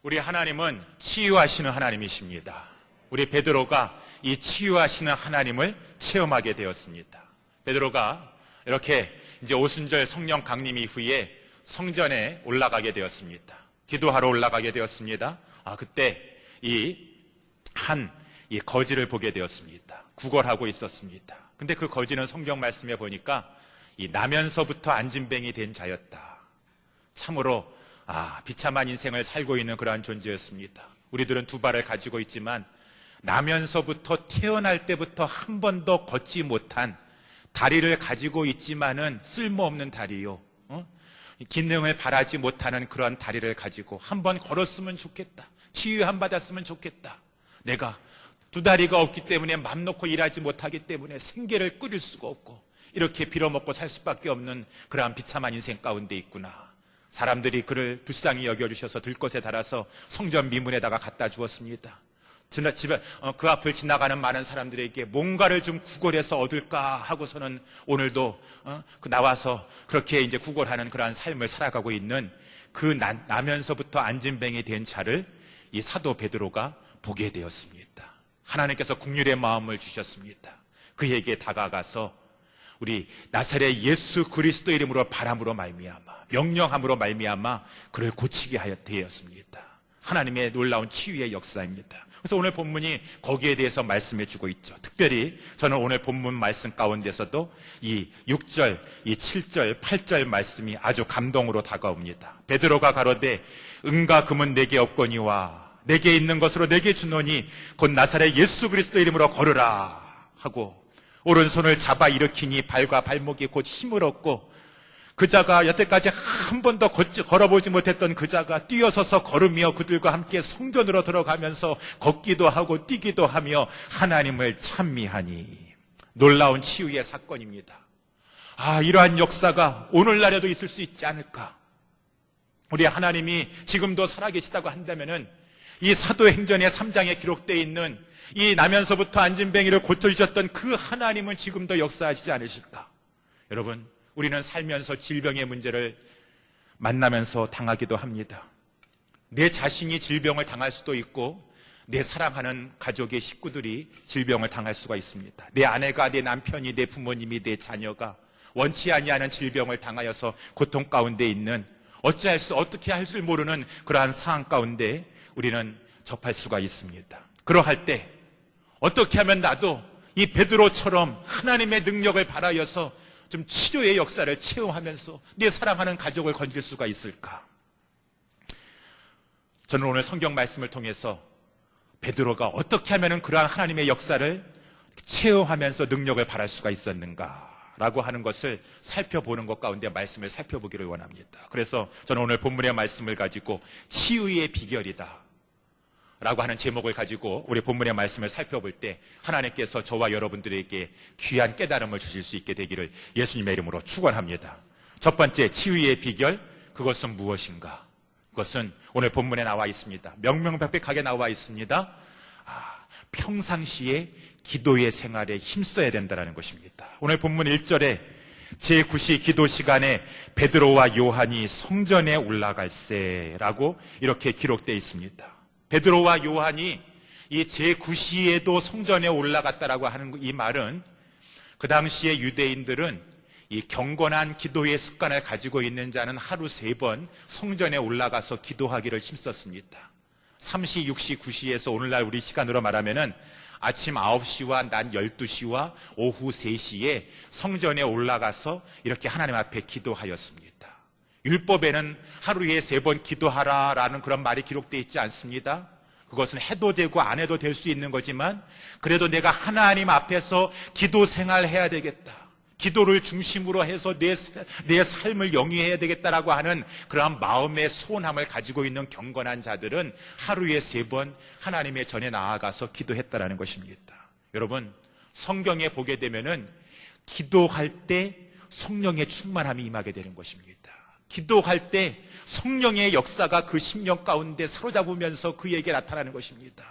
우리 하나님은 치유하시는 하나님이십니다. 우리 베드로가 이 치유하시는 하나님을 체험하게 되었습니다. 베드로가 이렇게 이제 오순절 성령 강림 이후에 성전에 올라가게 되었습니다. 기도하러 올라가게 되었습니다. 그때 이 거지를 보게 되었습니다. 구걸하고 있었습니다. 근데 그 거지는 성경 말씀에 보니까 이 나면서부터 안진뱅이 된 자였다. 참으로 비참한 인생을 살고 있는 그러한 존재였습니다. 우리들은 두 발을 가지고 있지만 나면서부터 태어날 때부터 한 번도 걷지 못한 다리를 가지고 있지만은 쓸모없는 다리요. 기능을 바라지 못하는 그러한 다리를 가지고 한 번 걸었으면 좋겠다. 치유 한 받았으면 좋겠다. 내가 두 다리가 없기 때문에 맘 놓고 일하지 못하기 때문에 생계를 꾸릴 수가 없고 이렇게 빌어먹고 살 수밖에 없는 그러한 비참한 인생 가운데 있구나. 사람들이 그를 불쌍히 여겨주셔서 들것에 달아서 성전 미문에다가 갖다 주었습니다. 그 앞을 지나가는 많은 사람들에게 뭔가를 좀 구걸해서 얻을까 하고서는 오늘도 나와서 그렇게 이제 구걸하는 그러한 삶을 살아가고 있는 그 나면서부터 안진뱅이 된 자를 이 사도 베드로가 보게 되었습니다. 하나님께서 긍휼의 마음을 주셨습니다. 그에게 다가가서 우리 나사렛 예수 그리스도 이름으로 바람으로 말미암아 명령함으로 말미암아 그를 고치게 되었습니다. 하나님의 놀라운 치유의 역사입니다. 그래서 오늘 본문이 거기에 대해서 말씀해 주고 있죠. 특별히 저는 오늘 본문 말씀 가운데서도 이 6절, 이 7절, 8절 말씀이 아주 감동으로 다가옵니다. 베드로가 가로되 은과 금은 내게 없거니와 내게 있는 것으로 내게 주노니 곧 나사렛 예수 그리스도 이름으로 걸으라 하고 오른손을 잡아 일으키니 발과 발목이 곧 힘을 얻고 그 자가 여태까지 한 번도 걸어보지 못했던 그 자가 뛰어서서 걸으며 그들과 함께 성전으로 들어가면서 걷기도 하고 뛰기도 하며 하나님을 찬미하니 놀라운 치유의 사건입니다. 이러한 역사가 오늘날에도 있을 수 있지 않을까. 우리 하나님이 지금도 살아계시다고 한다면은 이 사도행전의 3장에 기록되어 있는 이 나면서부터 안진뱅이를 고쳐주셨던 그 하나님은 지금도 역사하시지 않으실까. 여러분, 우리는 살면서 질병의 문제를 만나면서 당하기도 합니다. 내 자신이 질병을 당할 수도 있고 내 사랑하는 가족의 식구들이 질병을 당할 수가 있습니다. 내 아내가, 내 남편이, 내 부모님이, 내 자녀가 원치 아니하는 질병을 당하여서 고통 가운데 있는 어떻게 할 줄 모르는 그러한 상황 가운데 우리는 접할 수가 있습니다. 그러할 때 어떻게 하면 나도 이 베드로처럼 하나님의 능력을 발하여서 좀 치료의 역사를 체험하면서 내 사랑하는 가족을 건질 수가 있을까? 저는 오늘 성경 말씀을 통해서 베드로가 어떻게 하면 그러한 하나님의 역사를 체험하면서 능력을 발할 수가 있었는가라고 하는 것을 살펴보는 것 가운데 말씀을 살펴보기를 원합니다. 그래서 저는 오늘 본문의 말씀을 가지고 치유의 비결이다 라고 하는 제목을 가지고 우리 본문의 말씀을 살펴볼 때 하나님께서 저와 여러분들에게 귀한 깨달음을 주실 수 있게 되기를 예수님의 이름으로 축원합니다. 첫 번째 치유의 비결, 그것은 무엇인가? 그것은 오늘 본문에 나와 있습니다. 명명백백하게 나와 있습니다. 평상시에 기도의 생활에 힘써야 된다는 것입니다. 오늘 본문 1절에 제9시 기도 시간에 베드로와 요한이 성전에 올라갈세라고 이렇게 기록되어 있습니다. 베드로와 요한이 이 제9시에도 성전에 올라갔다라고 하는 이 말은 그 당시에 유대인들은 이 경건한 기도의 습관을 가지고 있는 자는 하루 3번 성전에 올라가서 기도하기를 힘썼습니다. 3시, 6시, 9시에서 오늘날 우리 시간으로 말하면은 아침 9시와 낮 12시와 오후 3시에 성전에 올라가서 이렇게 하나님 앞에 기도하였습니다. 율법에는 하루에 3번 기도하라라는 그런 말이 기록되어 있지 않습니다. 그것은 해도 되고 안 해도 될 수 있는 거지만 그래도 내가 하나님 앞에서 기도 생활해야 되겠다. 기도를 중심으로 해서 내 삶을 영위해야 되겠다라고 하는 그러한 마음의 소원함을 가지고 있는 경건한 자들은 하루에 3번 하나님의 전에 나아가서 기도했다라는 것입니다. 여러분, 성경에 보게 되면은 기도할 때 성령의 충만함이 임하게 되는 것입니다. 기도할 때 성령의 역사가 그 심령 가운데 사로잡으면서 그에게 나타나는 것입니다.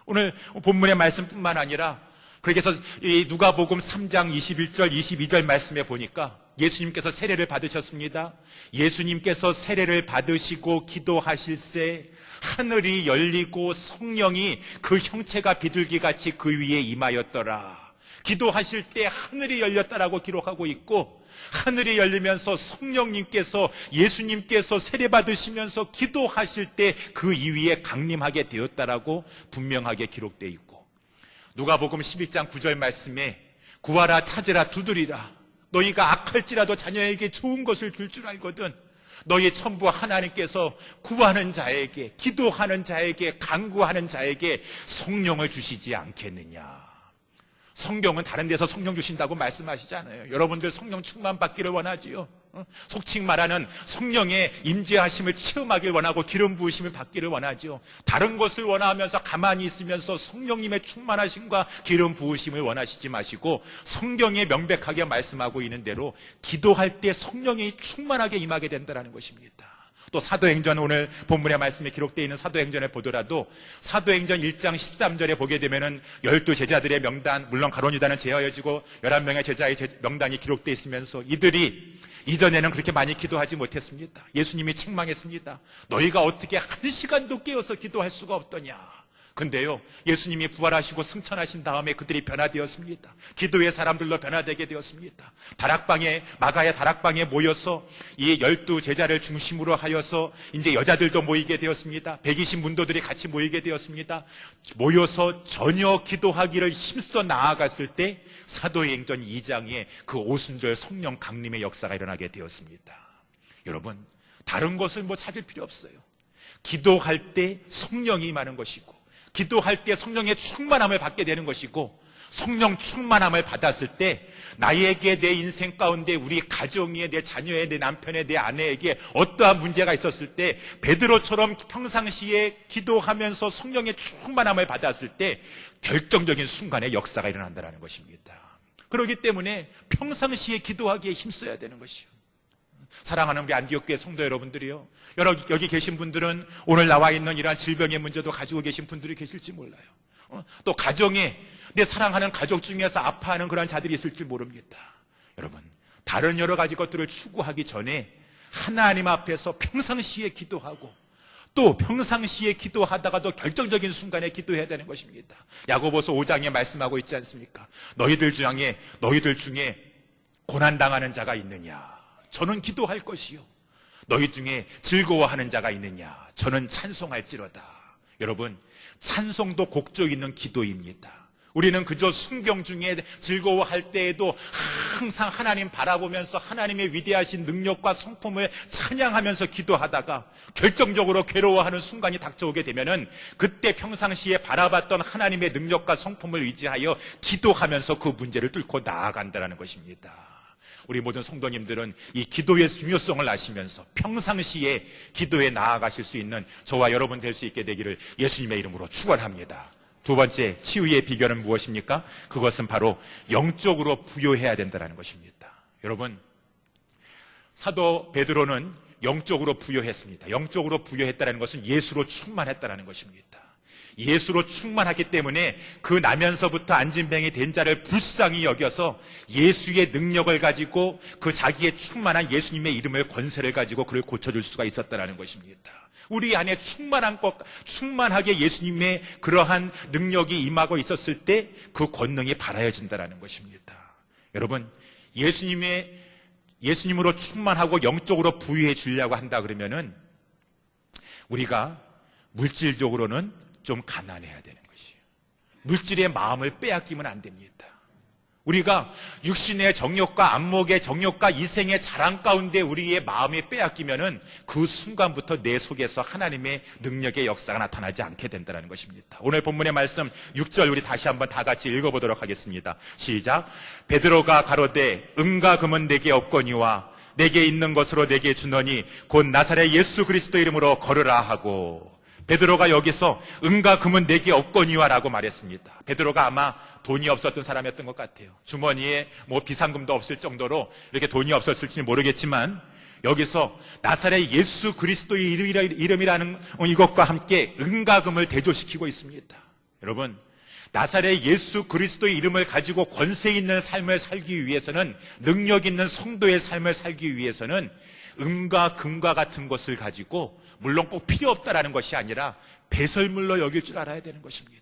오늘 본문의 말씀뿐만 아니라 그래서 이 누가복음 3장 21절 22절 말씀에 보니까 예수님께서 세례를 받으셨습니다. 예수님께서 세례를 받으시고 기도하실새 하늘이 열리고 성령이 그 형체가 비둘기같이 그 위에 임하였더라. 기도하실 때 하늘이 열렸다라고 기록하고 있고, 하늘이 열리면서 성령님께서, 예수님께서 세례 받으시면서 기도하실 때 그 위에 강림하게 되었다라고 분명하게 기록되어 있고, 누가복음 11장 9절 말씀에 구하라 찾으라 두드리라, 너희가 악할지라도 자녀에게 좋은 것을 줄 줄 알거든 너희 천부 하나님께서 구하는 자에게, 기도하는 자에게, 간구하는 자에게 성령을 주시지 않겠느냐. 성경은 다른 데서 성령 주신다고 말씀하시잖아요. 여러분들 성령 충만 받기를 원하지요. 속칭 말하는 성령의 임재하심을 체험하길 원하고 기름 부으심을 받기를 원하죠. 다른 것을 원하면서 가만히 있으면서 성령님의 충만하심과 기름 부으심을 원하시지 마시고, 성경에 명백하게 말씀하고 있는 대로 기도할 때 성령이 충만하게 임하게 된다는 것입니다. 또 사도행전, 오늘 본문의 말씀에 기록되어 있는 사도행전을 보더라도 사도행전 1장 13절에 보게 되면은 12제자들의 명단, 물론 가룟 유다는 제하여지고 11명의 제자의 명단이 기록되어 있으면서 이들이 이전에는 그렇게 많이 기도하지 못했습니다. 예수님이 책망했습니다. 너희가 어떻게 1시간도 깨어서 기도할 수가 없더냐. 근데요, 예수님이 부활하시고 승천하신 다음에 그들이 변화되었습니다. 기도의 사람들로 변화되게 되었습니다. 다락방에, 마가의 다락방에 모여서 이 12제자를 중심으로 하여서 이제 여자들도 모이게 되었습니다. 120 문도들이 같이 모이게 되었습니다. 모여서 전혀 기도하기를 힘써 나아갔을 때 사도행전 2장에 그 오순절 성령 강림의 역사가 일어나게 되었습니다. 여러분, 다른 것을 찾을 필요 없어요. 기도할 때 성령이 임하는 것이고, 기도할 때 성령의 충만함을 받게 되는 것이고, 성령 충만함을 받았을 때 나에게, 내 인생 가운데, 우리 가정에, 내 자녀에, 내 남편에, 내 아내에게 어떠한 문제가 있었을 때 베드로처럼 평상시에 기도하면서 성령의 충만함을 받았을 때 결정적인 순간에 역사가 일어난다는 것입니다. 그렇기 때문에 평상시에 기도하기에 힘써야 되는 것이요. 사랑하는 우리 안디옥교회 성도 여러분들이요, 여기 계신 분들은 오늘 나와 있는 이러한 질병의 문제도 가지고 계신 분들이 계실지 몰라요. 또 가정에 내 사랑하는 가족 중에서 아파하는 그런 자들이 있을지 모릅니다. 여러분, 다른 여러 가지 것들을 추구하기 전에 하나님 앞에서 평상시에 기도하고, 또 평상시에 기도하다가도 결정적인 순간에 기도해야 되는 것입니다. 야고보서 5장에 말씀하고 있지 않습니까? 너희들 중에 고난당하는 자가 있느냐? 저는 기도할 것이요. 너희 중에 즐거워하는 자가 있느냐? 저는 찬송할지로다. 여러분, 찬송도 곡조 있는 기도입니다. 우리는 그저 순경 중에 즐거워할 때에도 항상 하나님 바라보면서 하나님의 위대하신 능력과 성품을 찬양하면서 기도하다가 결정적으로 괴로워하는 순간이 닥쳐오게 되면은 그때 평상시에 바라봤던 하나님의 능력과 성품을 의지하여 기도하면서 그 문제를 뚫고 나아간다는 것입니다. 우리 모든 성도님들은 이 기도의 중요성을 아시면서 평상시에 기도에 나아가실 수 있는 저와 여러분 될 수 있게 되기를 예수님의 이름으로 축원합니다. 두 번째, 치유의 비결은 무엇입니까? 그것은 바로 영적으로 부요해야 된다는 것입니다. 여러분, 사도 베드로는 영적으로 부요했습니다. 영적으로 부요했다는 것은 예수로 충만했다는 것입니다. 예수로 충만하기 때문에 그 나면서부터 안진뱅이 된 자를 불쌍히 여겨서 예수의 능력을 가지고 그 자기의 충만한 예수님의 이름을, 권세를 가지고 그를 고쳐줄 수가 있었다는 것입니다. 우리 안에 충만하게 예수님의 그러한 능력이 임하고 있었을 때 그 권능이 발하여진다는 것입니다. 여러분, 예수님으로 충만하고 영적으로 부유해 주려고 한다 그러면은 우리가 물질적으로는 좀 가난해야 되는 것이에요. 물질의 마음을 빼앗기면 안 됩니다. 우리가 육신의 정욕과 안목의 정욕과 이생의 자랑 가운데 우리의 마음이 빼앗기면은 그 순간부터 내 속에서 하나님의 능력의 역사가 나타나지 않게 된다는 것입니다. 오늘 본문의 말씀 6절 우리 다시 한번 다 같이 읽어보도록 하겠습니다. 시작. 베드로가 가로되 은과 금은 내게 없거니와 내게 있는 것으로 내게 주노니 곧 나사렛 예수 그리스도 이름으로 걸으라 하고, 베드로가 여기서 은과 금은 내게 없거니와 라고 말했습니다. 베드로가 아마 돈이 없었던 사람이었던 것 같아요. 주머니에 비상금도 없을 정도로 이렇게 돈이 없었을지 모르겠지만 여기서 나사렛 예수 그리스도의 이름이라는 이것과 함께 은과 금을 대조시키고 있습니다. 여러분, 나사렛 예수 그리스도의 이름을 가지고 권세 있는 삶을 살기 위해서는, 능력 있는 성도의 삶을 살기 위해서는 음과 금과 같은 것을 가지고 물론 꼭 필요 없다라는 것이 아니라 배설물로 여길 줄 알아야 되는 것입니다.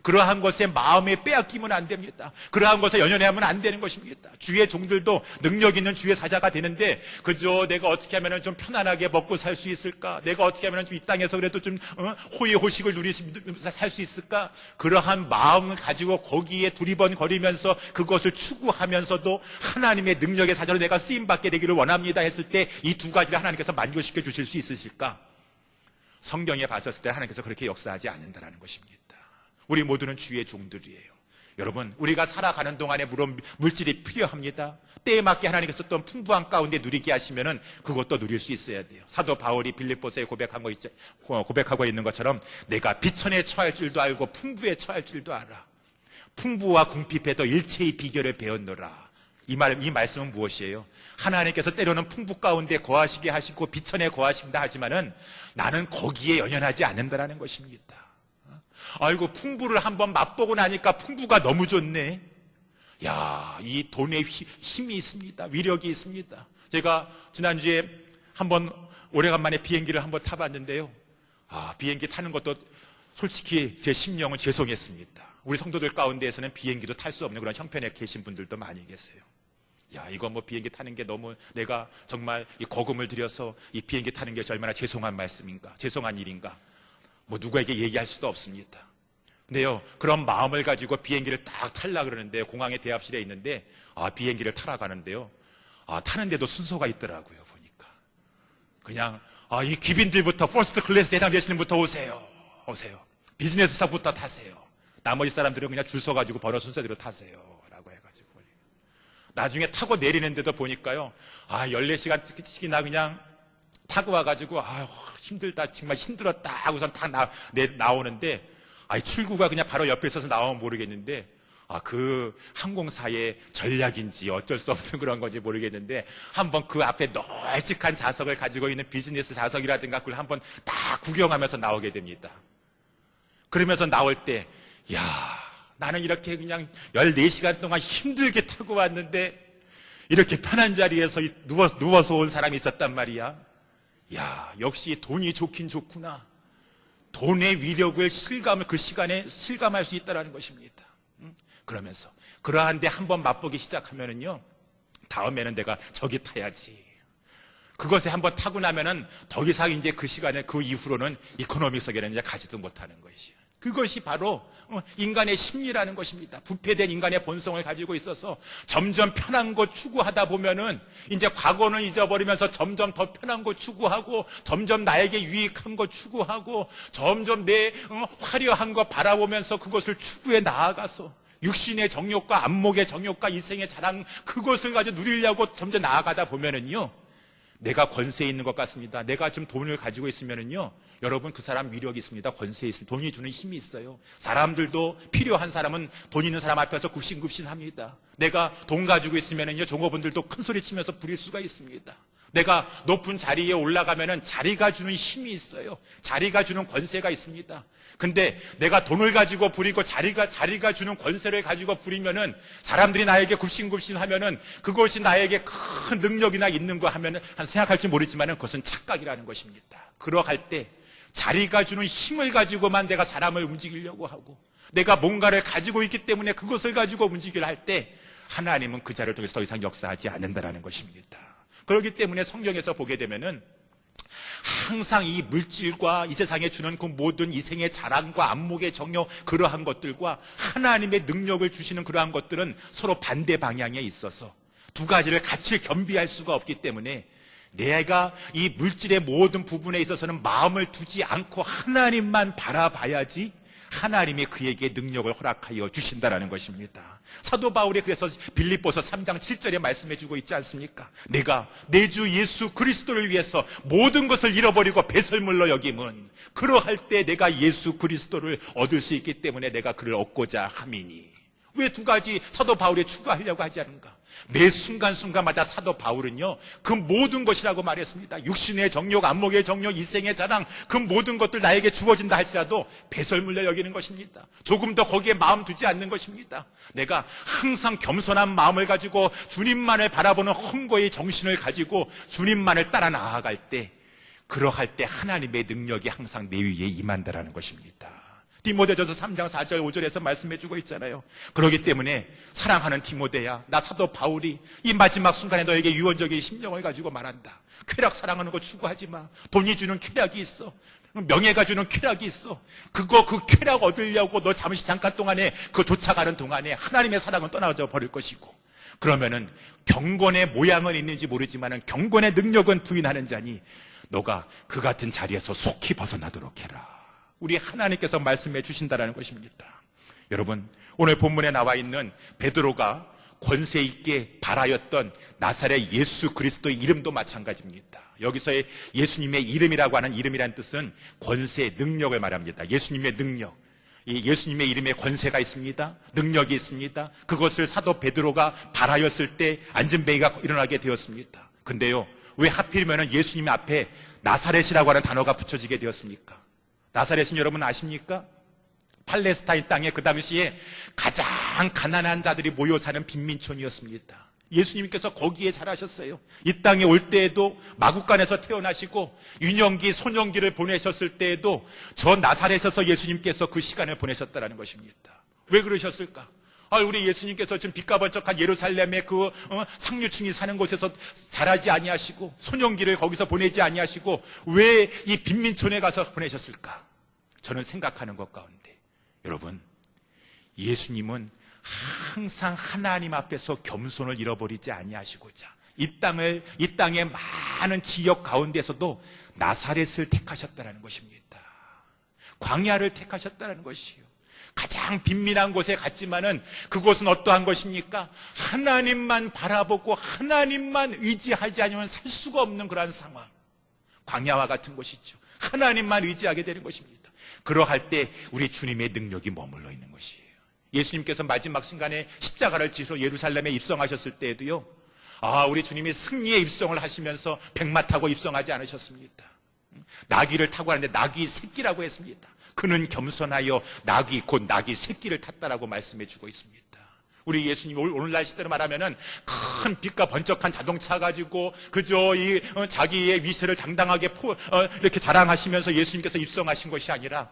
그러한 것에 마음에 빼앗기면 안 됩니다. 그러한 것에 연연해하면 안 되는 것입니다. 주의 종들도 능력 있는 주의 사자가 되는데 그저 내가 어떻게 하면 좀 편안하게 먹고 살 수 있을까? 내가 어떻게 하면 좀 이 땅에서 그래도 좀 호의호식을 누리면서 살 수 있을까? 그러한 마음을 가지고 거기에 두리번거리면서 그것을 추구하면서도 하나님의 능력의 사자로 내가 쓰임받게 되기를 원합니다 했을 때 이 두 가지를 하나님께서 만족시켜 주실 수 있으실까? 성경에 봤었을 때 하나님께서 그렇게 역사하지 않는다는 것입니다. 우리 모두는 주의 종들이에요. 여러분, 우리가 살아가는 동안에 물론 물질이 필요합니다. 때에 맞게 하나님께서 또 풍부한 가운데 누리게 하시면은 그것도 누릴 수 있어야 돼요. 사도 바울이 빌립보서에 고백하고 있는 것처럼 내가 비천에 처할 줄도 알고 풍부에 처할 줄도 알아. 풍부와 궁핍에도 일체의 비결을 배웠노라. 이 말씀은 무엇이에요? 하나님께서 때로는 풍부 가운데 거하시게 하시고 비천에 거하신다 하지만은 나는 거기에 연연하지 않는다라는 것입니다. 아이고, 풍부를 한번 맛보고 나니까 풍부가 너무 좋네. 야, 이 돈에 힘이 있습니다. 위력이 있습니다. 제가 지난주에 한번 오래간만에 비행기를 한번 타봤는데요. 비행기 타는 것도 솔직히 제 심령은 죄송했습니다. 우리 성도들 가운데에서는 비행기도 탈 수 없는 그런 형편에 계신 분들도 많이 계세요. 야, 이거 뭐 비행기 타는 게 너무 내가 정말 이 거금을 들여서 이 비행기 타는 게 얼마나 죄송한 말씀인가, 죄송한 일인가. 뭐 누구에게 얘기할 수도 없습니다. 근데요, 그런 마음을 가지고 비행기를 딱 타려고 그러는데 공항에 대합실에 있는데 비행기를 타러 가는데요. 타는데도 순서가 있더라고요. 보니까 그냥 이 귀빈들부터 퍼스트 클래스 해당되시는 분부터 오세요. 비즈니스석부터 타세요. 나머지 사람들은 그냥 줄 서가지고 번호 순서대로 타세요 라고 해가지고 나중에 타고 내리는데도 보니까요, 14시간씩이나 그냥 타고 와가지고 힘들다, 정말 힘들었다 하고선 딱 나오는데 출구가 그냥 바로 옆에 있어서 나오면 모르겠는데 그 항공사의 전략인지 어쩔 수 없는 그런 건지 모르겠는데 한번 그 앞에 널찍한 좌석을 가지고 있는 비즈니스 좌석이라든가 그걸 한번 딱 구경하면서 나오게 됩니다. 그러면서 나올 때 나는 이렇게 그냥 14시간 동안 힘들게 타고 왔는데 이렇게 편한 자리에서 누워서 온 사람이 있었단 말이야. 역시 돈이 좋긴 좋구나. 돈의 위력을 그 시간에 실감할 수 있다는 것입니다. 그러면서 그러한데 한번 맛보기 시작하면은요, 다음에는 내가 저기 타야지. 그것에 한번 타고 나면은 더 이상 이제 그 시간에 그 이후로는 이코노믹석에는 이제 가지도 못하는 것이에요. 그것이 바로 인간의 심리라는 것입니다. 부패된 인간의 본성을 가지고 있어서 점점 편한 것 추구하다 보면은 이제 과거는 잊어버리면서 점점 더 편한 것 추구하고 점점 나에게 유익한 것 추구하고 점점 내 화려한 것 바라보면서 그것을 추구해 나아가서 육신의 정욕과 안목의 정욕과 이생의 자랑, 그것을 가지고 누리려고 점점 나아가다 보면은요, 내가 권세 있는 것 같습니다. 내가 좀 돈을 가지고 있으면은요, 여러분, 그 사람 위력이 있습니다. 권세 있습니다. 돈이 주는 힘이 있어요. 사람들도 필요한 사람은 돈 있는 사람 앞에서 굽신굽신합니다. 내가 돈 가지고 있으면은요, 종업원들도 큰 소리 치면서 부릴 수가 있습니다. 내가 높은 자리에 올라가면은 자리가 주는 힘이 있어요. 자리가 주는 권세가 있습니다. 근데 내가 돈을 가지고 부리고 자리가 주는 권세를 가지고 부리면은 사람들이 나에게 굽신굽신하면은 그것이 나에게 큰 능력이나 있는 거 하면은 생각할지 모르지만은 그것은 착각이라는 것입니다. 그러할 때 자리가 주는 힘을 가지고만 내가 사람을 움직이려고 하고 내가 뭔가를 가지고 있기 때문에 그것을 가지고 움직이려 할 때 하나님은 그 자를 통해서 더 이상 역사하지 않는다는 것입니다. 그렇기 때문에 성경에서 보게 되면은 항상 이 물질과 이 세상에 주는 그 모든 이생의 자랑과 안목의 정욕, 그러한 것들과 하나님의 능력을 주시는 그러한 것들은 서로 반대 방향에 있어서 두 가지를 같이 겸비할 수가 없기 때문에 내가 이 물질의 모든 부분에 있어서는 마음을 두지 않고 하나님만 바라봐야지 하나님이 그에게 능력을 허락하여 주신다라는 것입니다. 사도 바울이 그래서 빌립보서 3장 7절에 말씀해주고 있지 않습니까? 내가 내 주 예수 그리스도를 위해서 모든 것을 잃어버리고 배설물로 여김은 그러할 때 내가 예수 그리스도를 얻을 수 있기 때문에 내가 그를 얻고자 함이니. 왜 두 가지 사도 바울이 추가하려고 하지 않은가? 매 순간순간마다 사도 바울은요, 그 모든 것이라고 말했습니다. 육신의 정욕, 안목의 정욕, 이생의 자랑, 그 모든 것들 나에게 주어진다 할지라도 배설물로 여기는 것입니다. 조금 더 거기에 마음 두지 않는 것입니다. 내가 항상 겸손한 마음을 가지고 주님만을 바라보는 험고의 정신을 가지고 주님만을 따라 나아갈 때, 그러할 때 하나님의 능력이 항상 내 위에 임한다라는 것입니다. 디모데전서 3장 4절 5절에서 말씀해주고 있잖아요. 그렇기 때문에 사랑하는 디모데야, 나 사도 바울이 이 마지막 순간에 너에게 유언적인 심령을 가지고 말한다. 쾌락 사랑하는 거 추구하지 마. 돈이 주는 쾌락이 있어. 명예가 주는 쾌락이 있어. 그 쾌락 얻으려고 너 잠시 잠깐 동안에 그 도착하는 동안에 하나님의 사랑은 떠나져 버릴 것이고, 그러면은 경건의 모양은 있는지 모르지만은 경건의 능력은 부인하는 자니 너가 그 같은 자리에서 속히 벗어나도록 해라. 우리 하나님께서 말씀해 주신다는 것입니다. 여러분, 오늘 본문에 나와 있는 베드로가 권세 있게 발하였던 나사렛 예수 그리스도의 이름도 마찬가지입니다. 여기서의 예수님의 이름이라고 하는 이름이란 뜻은 권세, 능력을 말합니다. 예수님의 능력, 이 예수님의 이름에 권세가 있습니다. 능력이 있습니다. 그것을 사도 베드로가 발하였을 때 안진뱅이가 일어나게 되었습니다. 근데요, 왜 하필이면 예수님 앞에 나사렛이라고 하는 단어가 붙여지게 되었습니까? 나사렛은 여러분 아십니까? 팔레스타인 땅에 그 당시에 가장 가난한 자들이 모여 사는 빈민촌이었습니다. 예수님께서 거기에 자라셨어요. 이 땅에 올 때에도 마구간에서 태어나시고 유년기, 소년기를 보내셨을 때에도 저 나사렛에서 예수님께서 그 시간을 보내셨다는 것입니다. 왜 그러셨을까? 우리 예수님께서 지금 빛과 번쩍한 예루살렘의 그 상류층이 사는 곳에서 자라지 아니하시고 소년기를 거기서 보내지 아니하시고 왜 이 빈민촌에 가서 보내셨을까? 저는 생각하는 것 가운데, 여러분, 예수님은 항상 하나님 앞에서 겸손을 잃어버리지 아니하시고자 이 땅의 많은 지역 가운데서도 나사렛을 택하셨다는 것입니다. 광야를 택하셨다는 것이요. 가장 빈민한 곳에 갔지만은 그곳은 어떠한 것입니까? 하나님만 바라보고 하나님만 의지하지 않으면 살 수가 없는 그러한 상황. 광야와 같은 것이죠. 하나님만 의지하게 되는 것입니다. 그러할 때 우리 주님의 능력이 머물러 있는 것이에요. 예수님께서 마지막 순간에 십자가를 지러 예루살렘에 입성하셨을 때에도요, 우리 주님이 승리의 입성을 하시면서 백마 타고 입성하지 않으셨습니다. 나귀를 타고 하는데 나귀 새끼라고 했습니다. 그는 겸손하여 곧 나귀 새끼를 탔다라고 말씀해 주고 있습니다. 우리 예수님 오늘날 시대로 말하면은 큰 빛과 번쩍한 자동차 가지고 그저 자기의 위세를 당당하게 이렇게 자랑하시면서 예수님께서 입성하신 것이 아니라,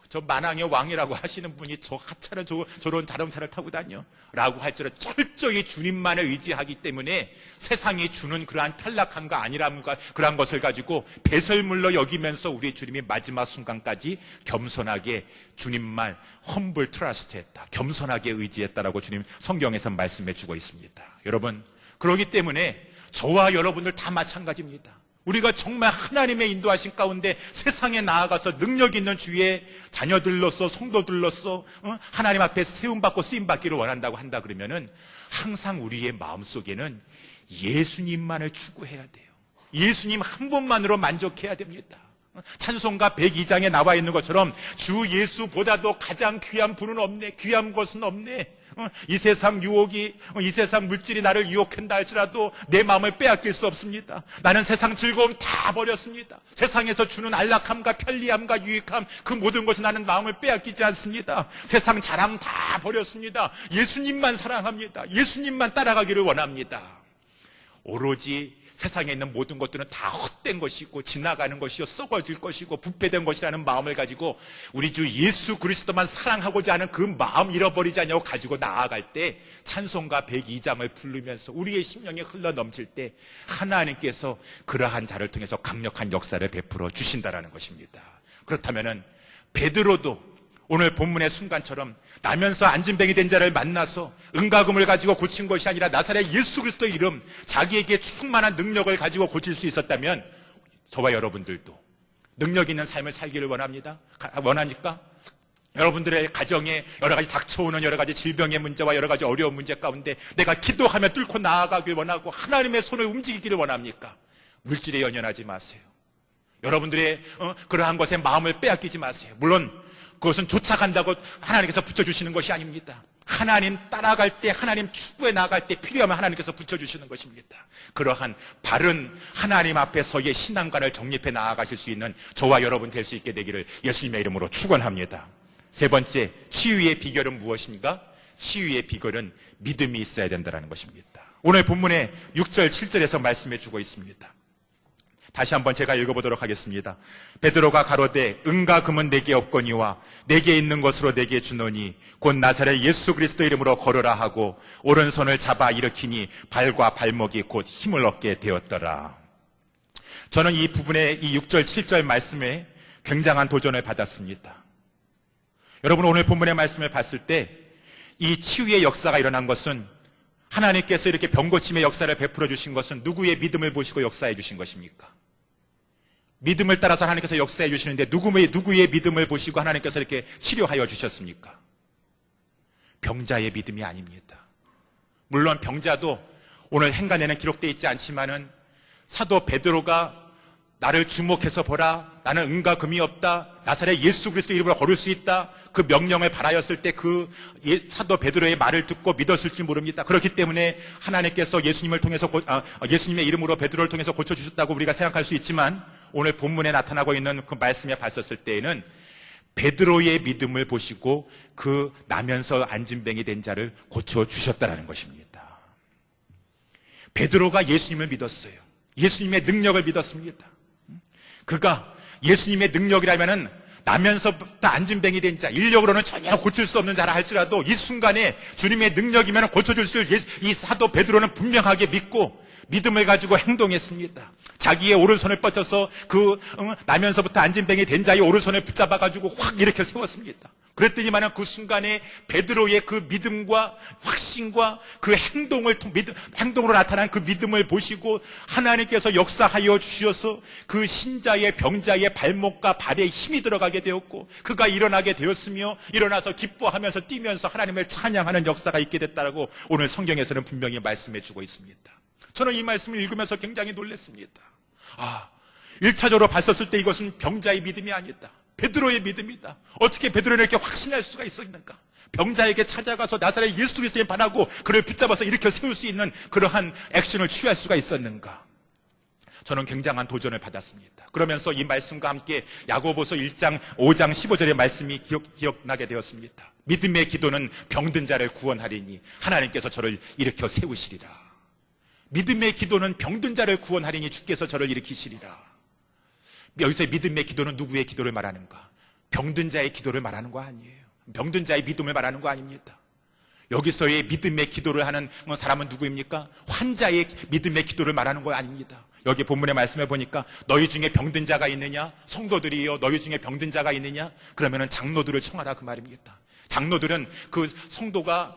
저 만왕의 왕이라고 하시는 분이 저 하찮은 저런 자동차를 타고 다녀? 라고 할지라도 철저히 주님만을 의지하기 때문에 세상이 주는 그러한 탈락함과 아니람과 그러한 것을 가지고 배설물로 여기면서 우리 주님이 마지막 순간까지 겸손하게 주님만 humble trust 했다. 겸손하게 의지했다라고 주님 성경에서 말씀해 주고 있습니다. 여러분, 그렇기 때문에 저와 여러분들 다 마찬가지입니다. 우리가 정말 하나님의 인도하신 가운데 세상에 나아가서 능력 있는 주의 자녀들로서 성도들로서 하나님 앞에 세움받고 쓰임받기를 원한다고 한다 그러면은 항상 우리의 마음속에는 예수님만을 추구해야 돼요. 예수님 한 분만으로 만족해야 됩니다. 찬송가 102장에 나와 있는 것처럼 주 예수보다도 가장 귀한 분은 없네, 귀한 것은 없네. 이 세상 유혹이, 이 세상 물질이 나를 유혹한다 할지라도 내 마음을 빼앗길 수 없습니다. 나는 세상 즐거움 다 버렸습니다. 세상에서 주는 안락함과 편리함과 유익함, 그 모든 것을 나는 마음을 빼앗기지 않습니다. 세상 자랑 다 버렸습니다. 예수님만 사랑합니다. 예수님만 따라가기를 원합니다. 오로지 세상에 있는 모든 것들은 다 헛된 것이고 지나가는 것이요 썩어질 것이고 부패된 것이라는 마음을 가지고 우리 주 예수 그리스도만 사랑하고자 하는 그 마음 잃어버리지 않냐고 가지고 나아갈 때 찬송가 102장을 부르면서 우리의 심령이 흘러넘칠 때 하나님께서 그러한 자를 통해서 강력한 역사를 베풀어 주신다라는 것입니다. 그렇다면은 베드로도 오늘 본문의 순간처럼 나면서 안진뱅이 된 자를 만나서 은과금을 가지고 고친 것이 아니라 나사렛 예수 그리스도의 이름, 자기에게 충만한 능력을 가지고 고칠 수 있었다면 저와 여러분들도 능력 있는 삶을 살기를 원합니까? 여러분들의 가정에 여러 가지 닥쳐오는 여러 가지 질병의 문제와 여러 가지 어려운 문제 가운데 내가 기도하며 뚫고 나아가길 원하고 하나님의 손을 움직이기를 원합니까? 물질에 연연하지 마세요. 여러분들의 그러한 것에 마음을 빼앗기지 마세요. 물론 그것은 쫓아간다고 하나님께서 붙여주시는 것이 아닙니다. 하나님 따라갈 때, 하나님 추구해 나갈 때 필요하면 하나님께서 붙여주시는 것입니다. 그러한 바른 하나님 앞에서의 신앙관을 정립해 나아가실 수 있는 저와 여러분 될 수 있게 되기를 예수님의 이름으로 축원합니다. 세 번째, 치유의 비결은 무엇입니까? 치유의 비결은 믿음이 있어야 된다는 것입니다. 오늘 본문의 6절, 7절에서 말씀해 주고 있습니다. 다시 한번 제가 읽어보도록 하겠습니다. 베드로가 가로되 은과 금은 내게 없거니와 내게 있는 것으로 내게 주노니 곧 나사렛 예수 그리스도 이름으로 걸으라 하고 오른손을 잡아 일으키니 발과 발목이 곧 힘을 얻게 되었더라. 저는 이 부분의 이 6절, 7절 말씀에 굉장한 도전을 받았습니다. 여러분, 오늘 본문의 말씀을 봤을 때 이 치유의 역사가 일어난 것은 하나님께서 이렇게 병고침의 역사를 베풀어 주신 것은 누구의 믿음을 보시고 역사해 주신 것입니까? 믿음을 따라서 하나님께서 역사해 주시는데 누구의 믿음을 보시고 하나님께서 이렇게 치료하여 주셨습니까? 병자의 믿음이 아닙니다. 물론 병자도 오늘 행간에는 기록되어 있지 않지만은 사도 베드로가 나를 주목해서 보라, 나는 은과 금이 없다, 나사렛 예수 그리스도 이름으로 걸을 수 있다, 그 명령을 바라였을 때 그 사도 베드로의 말을 듣고 믿었을지 모릅니다. 그렇기 때문에 하나님께서 예수님의 이름으로 베드로를 통해서 고쳐주셨다고 우리가 생각할 수 있지만 오늘 본문에 나타나고 있는 그 말씀에 봤었을 때에는 베드로의 믿음을 보시고 그 나면서 안진뱅이 된 자를 고쳐주셨다는 것입니다. 베드로가 예수님을 믿었어요. 예수님의 능력을 믿었습니다. 그가 예수님의 능력이라면은 나면서부터 안진뱅이 된 자, 인력으로는 전혀 고칠 수 없는 자라 할지라도 이 순간에 주님의 능력이면 고쳐줄 수 있을 이 사도 베드로는 분명하게 믿고 믿음을 가지고 행동했습니다. 자기의 오른손을 뻗쳐서 나면서부터 안진뱅이 된 자의 오른손을 붙잡아가지고 확 이렇게 세웠습니다. 그랬더니만은 그 순간에 베드로의 그 믿음과 확신과 그 행동으로 나타난 그 믿음을 보시고 하나님께서 역사하여 주셔서 그 신자의 병자의 발목과 발에 힘이 들어가게 되었고 그가 일어나게 되었으며 일어나서 기뻐하면서 뛰면서 하나님을 찬양하는 역사가 있게 됐다고 오늘 성경에서는 분명히 말씀해 주고 있습니다. 저는 이 말씀을 읽으면서 굉장히 놀랐습니다. 1차적으로 봤었을 때 이것은 병자의 믿음이 아니다. 베드로의 믿음이다. 어떻게 베드로는 이렇게 확신할 수가 있었는가? 병자에게 찾아가서 나사렛 예수 그리스도에 반하고 그를 붙잡아서 일으켜 세울 수 있는 그러한 액션을 취할 수가 있었는가? 저는 굉장한 도전을 받았습니다. 그러면서 이 말씀과 함께 야고보서 1장 5장 15절의 말씀이 기억나게 되었습니다. 믿음의 기도는 병든 자를 구원하리니 하나님께서 저를 일으켜 세우시리라. 믿음의 기도는 병든 자를 구원하리니 주께서 저를 일으키시리라. 여기서 믿음의 기도는 누구의 기도를 말하는가? 병든 자의 기도를 말하는 거 아니에요. 병든 자의 믿음을 말하는 거 아닙니다. 여기서의 믿음의 기도를 하는 사람은 누구입니까? 환자의 믿음의 기도를 말하는 거 아닙니다. 여기 본문의 말씀에 보니까 너희 중에 병든 자가 있느냐? 성도들이요, 너희 중에 병든 자가 있느냐? 그러면은 장로들을 청하라 그 말입니다. 장로들은 그 성도가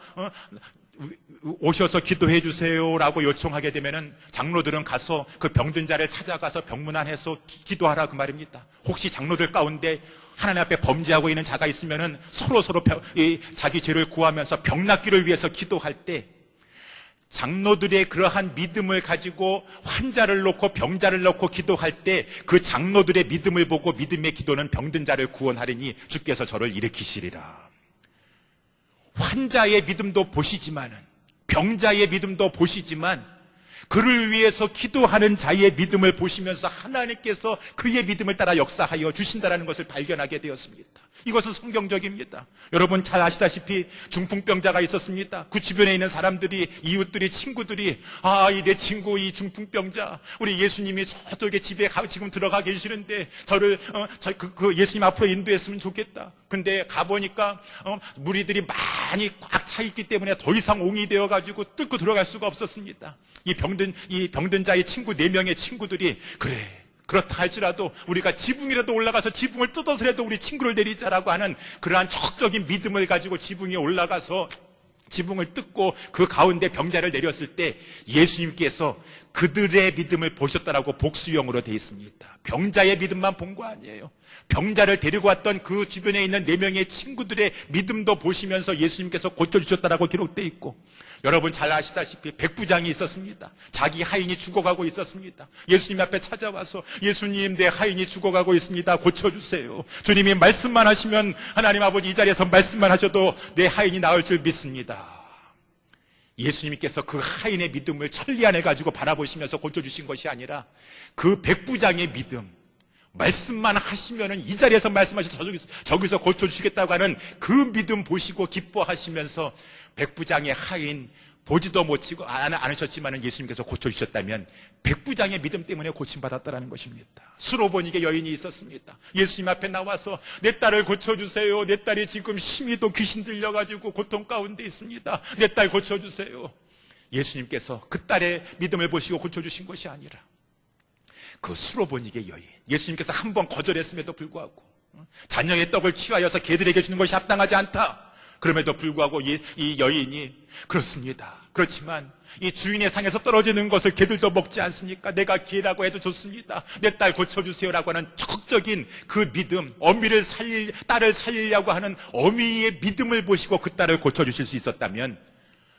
오셔서 기도해 주세요라고 요청하게 되면은 장로들은 가서 그 병든 자를 찾아가서 병문안해서 기도하라 그 말입니다. 혹시 장로들 가운데 하나님 앞에 범죄하고 있는 자가 있으면은 서로 자기 죄를 구하면서 병 낫기를 위해서 기도할 때 장로들의 그러한 믿음을 가지고 환자를 놓고 병자를 놓고 기도할 때 그 장로들의 믿음을 보고 믿음의 기도는 병든 자를 구원하리니 주께서 저를 일으키시리라. 환자의 믿음도 보시지만은 병자의 믿음도 보시지만 그를 위해서 기도하는 자의 믿음을 보시면서 하나님께서 그의 믿음을 따라 역사하여 주신다는 것을 발견하게 되었습니다. 이것은 성경적입니다. 여러분 잘 아시다시피 중풍병자가 있었습니다. 그 주변에 있는 사람들이, 이웃들이, 친구들이 내 친구 이 중풍병자, 우리 예수님이 저쪽에 집에 지금 들어가 계시는데 저를 그 예수님 앞으로 인도했으면 좋겠다. 근데 가보니까 무리들이 많이 꽉 차 있기 때문에 더 이상 옹이 되어가지고 뚫고 들어갈 수가 없었습니다. 이 병든 자의 친구 4명의 친구들이 그렇다 할지라도 우리가 지붕이라도 올라가서 지붕을 뜯어서라도 우리 친구를 내리자라고 하는 그러한 적극적인 믿음을 가지고 지붕에 올라가서 지붕을 뜯고 그 가운데 병자를 내렸을 때 예수님께서 그들의 믿음을 보셨다라고 복수형으로 되어 있습니다. 병자의 믿음만 본 거 아니에요. 병자를 데리고 왔던 그 주변에 있는 4명의 친구들의 믿음도 보시면서 예수님께서 고쳐주셨다라고 기록되어 있고, 여러분 잘 아시다시피 백부장이 있었습니다. 자기 하인이 죽어가고 있었습니다. 예수님 앞에 찾아와서 예수님, 내 하인이 죽어가고 있습니다. 고쳐주세요. 주님이 말씀만 하시면, 하나님 아버지 이 자리에서 말씀만 하셔도 내 하인이 나을 줄 믿습니다. 예수님께서 그 하인의 믿음을 천리안해 가지고 바라보시면서 고쳐주신 것이 아니라 그 백부장의 믿음, 말씀만 하시면은 이 자리에서 말씀하셔서 저기서 고쳐주시겠다고 하는 그 믿음 보시고 기뻐하시면서 백부장의 하인 보지도 못하고 않으셨지만 예수님께서 고쳐주셨다면 백부장의 믿음 때문에 고침받았다는 것입니다. 수로보니게 여인이 있었습니다. 예수님 앞에 나와서 내 딸을 고쳐주세요. 내 딸이 지금 심히도 귀신 들려가지고 고통 가운데 있습니다. 내 딸 고쳐주세요. 예수님께서 그 딸의 믿음을 보시고 고쳐주신 것이 아니라 그 수로보니게 여인, 예수님께서 한 번 거절했음에도 불구하고 자녀의 떡을 취하여서 개들에게 주는 것이 합당하지 않다. 그럼에도 불구하고 이 여인이 그렇습니다. 그렇지만 이 주인의 상에서 떨어지는 것을 개들도 먹지 않습니까? 내가 개라고 해도 좋습니다. 내 딸 고쳐주세요라고 하는 적극적인 그 믿음, 딸을 살리려고 하는 어미의 믿음을 보시고 그 딸을 고쳐주실 수 있었다면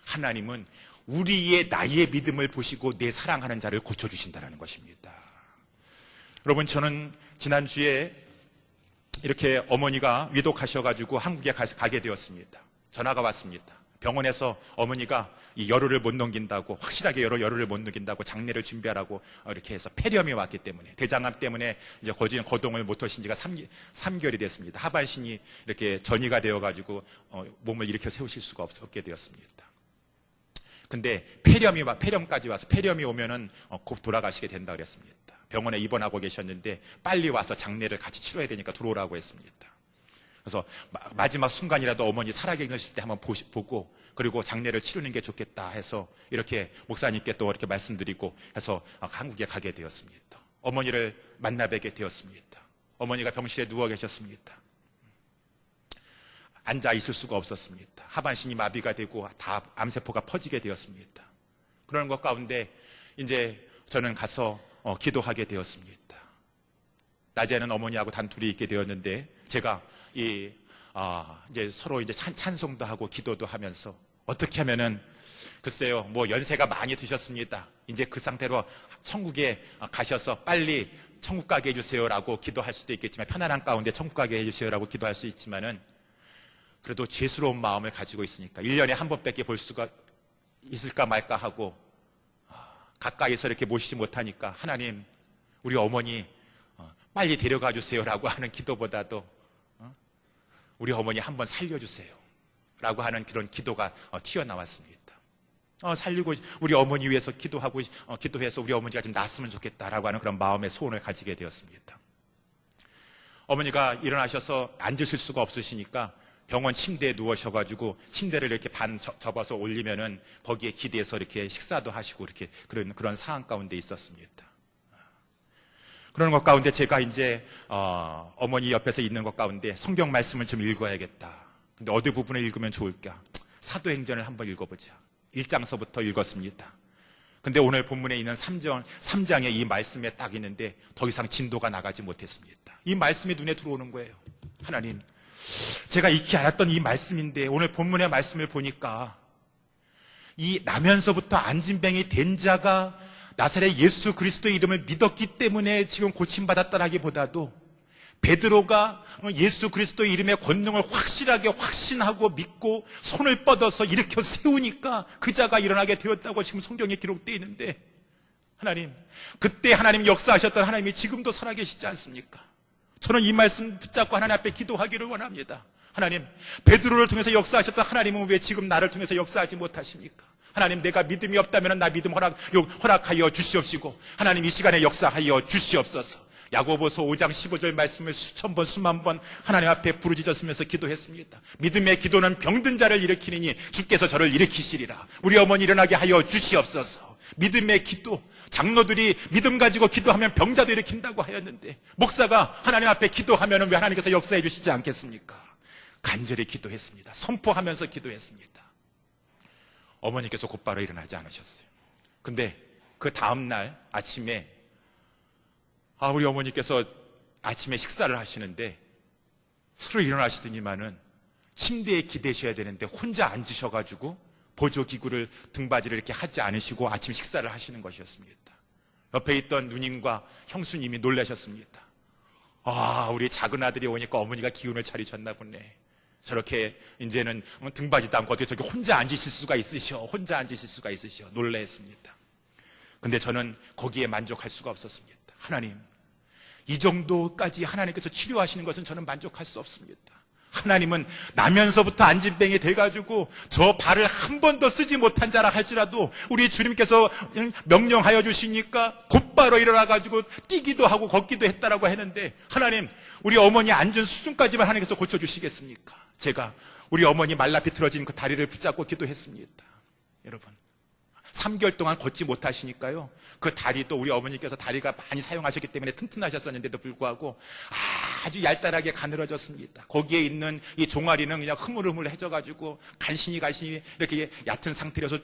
하나님은 우리의 나이의 믿음을 보시고 내 사랑하는 자를 고쳐주신다는 것입니다. 여러분, 저는 지난주에 이렇게 어머니가 위독하셔가지고 한국에 가게 되었습니다. 전화가 왔습니다. 병원에서 어머니가 이 열흘을 못 넘긴다고, 확실하게 열흘을 못 넘긴다고 장례를 준비하라고 이렇게 해서 폐렴이 왔기 때문에, 대장암 때문에 이제 거동을 못 하신 지가 3개월이 됐습니다. 하반신이 이렇게 전이가 되어가지고 몸을 일으켜 세우실 수가 없게 되었습니다. 근데 폐렴까지 와서 폐렴이 오면은 곧 돌아가시게 된다 그랬습니다. 병원에 입원하고 계셨는데 빨리 와서 장례를 같이 치러야 되니까 들어오라고 했습니다. 그래서 마지막 순간이라도 어머니 살아계실 때 한번 보고 그리고 장례를 치르는 게 좋겠다 해서 이렇게 목사님께 또 이렇게 말씀드리고 해서 한국에 가게 되었습니다. 어머니를 만나 뵙게 되었습니다. 어머니가 병실에 누워 계셨습니다. 앉아 있을 수가 없었습니다. 하반신이 마비가 되고 다 암세포가 퍼지게 되었습니다. 그런 것 가운데 이제 저는 가서 기도하게 되었습니다. 낮에는 어머니하고 단둘이 있게 되었는데 제가 이제 서로 이제 찬송도 하고 기도도 하면서 어떻게 하면은 글쎄요, 뭐 연세가 많이 드셨습니다. 이제 그 상태로 천국에 가셔서 빨리 천국 가게 해주세요라고 기도할 수도 있겠지만, 편안한 가운데 천국 가게 해주세요라고 기도할 수 있지만은 그래도 죄스러운 마음을 가지고 있으니까 1년에 한 번밖에 볼 수가 있을까 말까 하고 가까이서 이렇게 모시지 못하니까 하나님, 우리 어머니 빨리 데려가 주세요라고 하는 기도보다도 우리 어머니 한번 살려주세요 라고 하는 그런 기도가 튀어나왔습니다. 살리고 우리 어머니 위해서 기도해서 우리 어머니가 좀 낫으면 좋겠다라고 하는 그런 마음의 소원을 가지게 되었습니다. 어머니가 일어나셔서 앉으실 수가 없으시니까 병원 침대에 누우셔가지고 침대를 이렇게 반 접어서 올리면은 거기에 기대서 이렇게 식사도 하시고 이렇게 그런 상황 가운데 있었습니다. 그런 것 가운데 제가 이제 어머니 옆에서 있는 것 가운데 성경 말씀을 좀 읽어야겠다. 근데 어디 부분을 읽으면 좋을까? 사도행전을 한번 읽어보자. 1장서부터 읽었습니다. 근데 오늘 본문에 있는 3장에 이 말씀에 딱 있는데 더 이상 진도가 나가지 못했습니다. 이 말씀이 눈에 들어오는 거예요. 하나님, 제가 익히 알았던 이 말씀인데 오늘 본문의 말씀을 보니까 이 나면서부터 안진뱅이 된 자가 나사렛 예수 그리스도의 이름을 믿었기 때문에 지금 고침받았다라기보다도 베드로가 예수 그리스도의 이름의 권능을 확실하게 확신하고 믿고 손을 뻗어서 일으켜 세우니까 그 자가 일어나게 되었다고 지금 성경에 기록되어 있는데, 하나님, 그때 하나님 역사하셨던 하나님이 지금도 살아계시지 않습니까? 저는 이 말씀 붙잡고 하나님 앞에 기도하기를 원합니다. 하나님, 베드로를 통해서 역사하셨던 하나님은 왜 지금 나를 통해서 역사하지 못하십니까? 하나님, 내가 믿음이 없다면 나 믿음 허락하여 주시옵시고, 하나님 이 시간에 역사하여 주시옵소서. 야고보서 5장 15절 말씀을 수천 번 수만 번 하나님 앞에 부르짖었으면서 기도했습니다. 믿음의 기도는 병든 자를 일으키니 주께서 저를 일으키시리라. 우리 어머니 일어나게 하여 주시옵소서. 믿음의 기도, 장로들이 믿음 가지고 기도하면 병자도 일으킨다고 하였는데 목사가 하나님 앞에 기도하면 왜 하나님께서 역사해 주시지 않겠습니까? 간절히 기도했습니다. 선포하면서 기도했습니다. 어머니께서 곧바로 일어나지 않으셨어요. 근데 그 다음날 아침에 우리 어머니께서 아침에 식사를 하시는데 서로 일어나시더니만은 침대에 기대셔야 되는데 혼자 앉으셔가지고 보조기구를 등받이를 이렇게 하지 않으시고 아침 식사를 하시는 것이었습니다. 옆에 있던 누님과 형수님이 놀라셨습니다. 우리 작은 아들이 오니까 어머니가 기운을 차리셨나 보네. 저렇게 이제는 등받이도 않고 어떻게 저렇게 혼자 앉으실 수가 있으셔. 놀라했습니다. 근데 저는 거기에 만족할 수가 없었습니다. 하나님, 이 정도까지 하나님께서 치료하시는 것은 저는 만족할 수 없습니다. 하나님은 나면서부터 안진뱅이 돼가지고 저 발을 한 번도 쓰지 못한 자라 할지라도 우리 주님께서 명령하여 주시니까 곧바로 일어나가지고 뛰기도 하고 걷기도 했다라고 했는데, 하나님, 우리 어머니 앉은 수준까지만 하나님께서 고쳐주시겠습니까? 제가 우리 어머니 말라 비틀어진 그 다리를 붙잡고 기도했습니다. 여러분, 3개월 동안 걷지 못하시니까요, 그 다리도 우리 어머니께서 다리가 많이 사용하셨기 때문에 튼튼하셨었는데도 불구하고 아주 얄짤하게 가늘어졌습니다. 거기에 있는 이 종아리는 그냥 흐물흐물해져가지고 간신히 이렇게 얕은 상태로서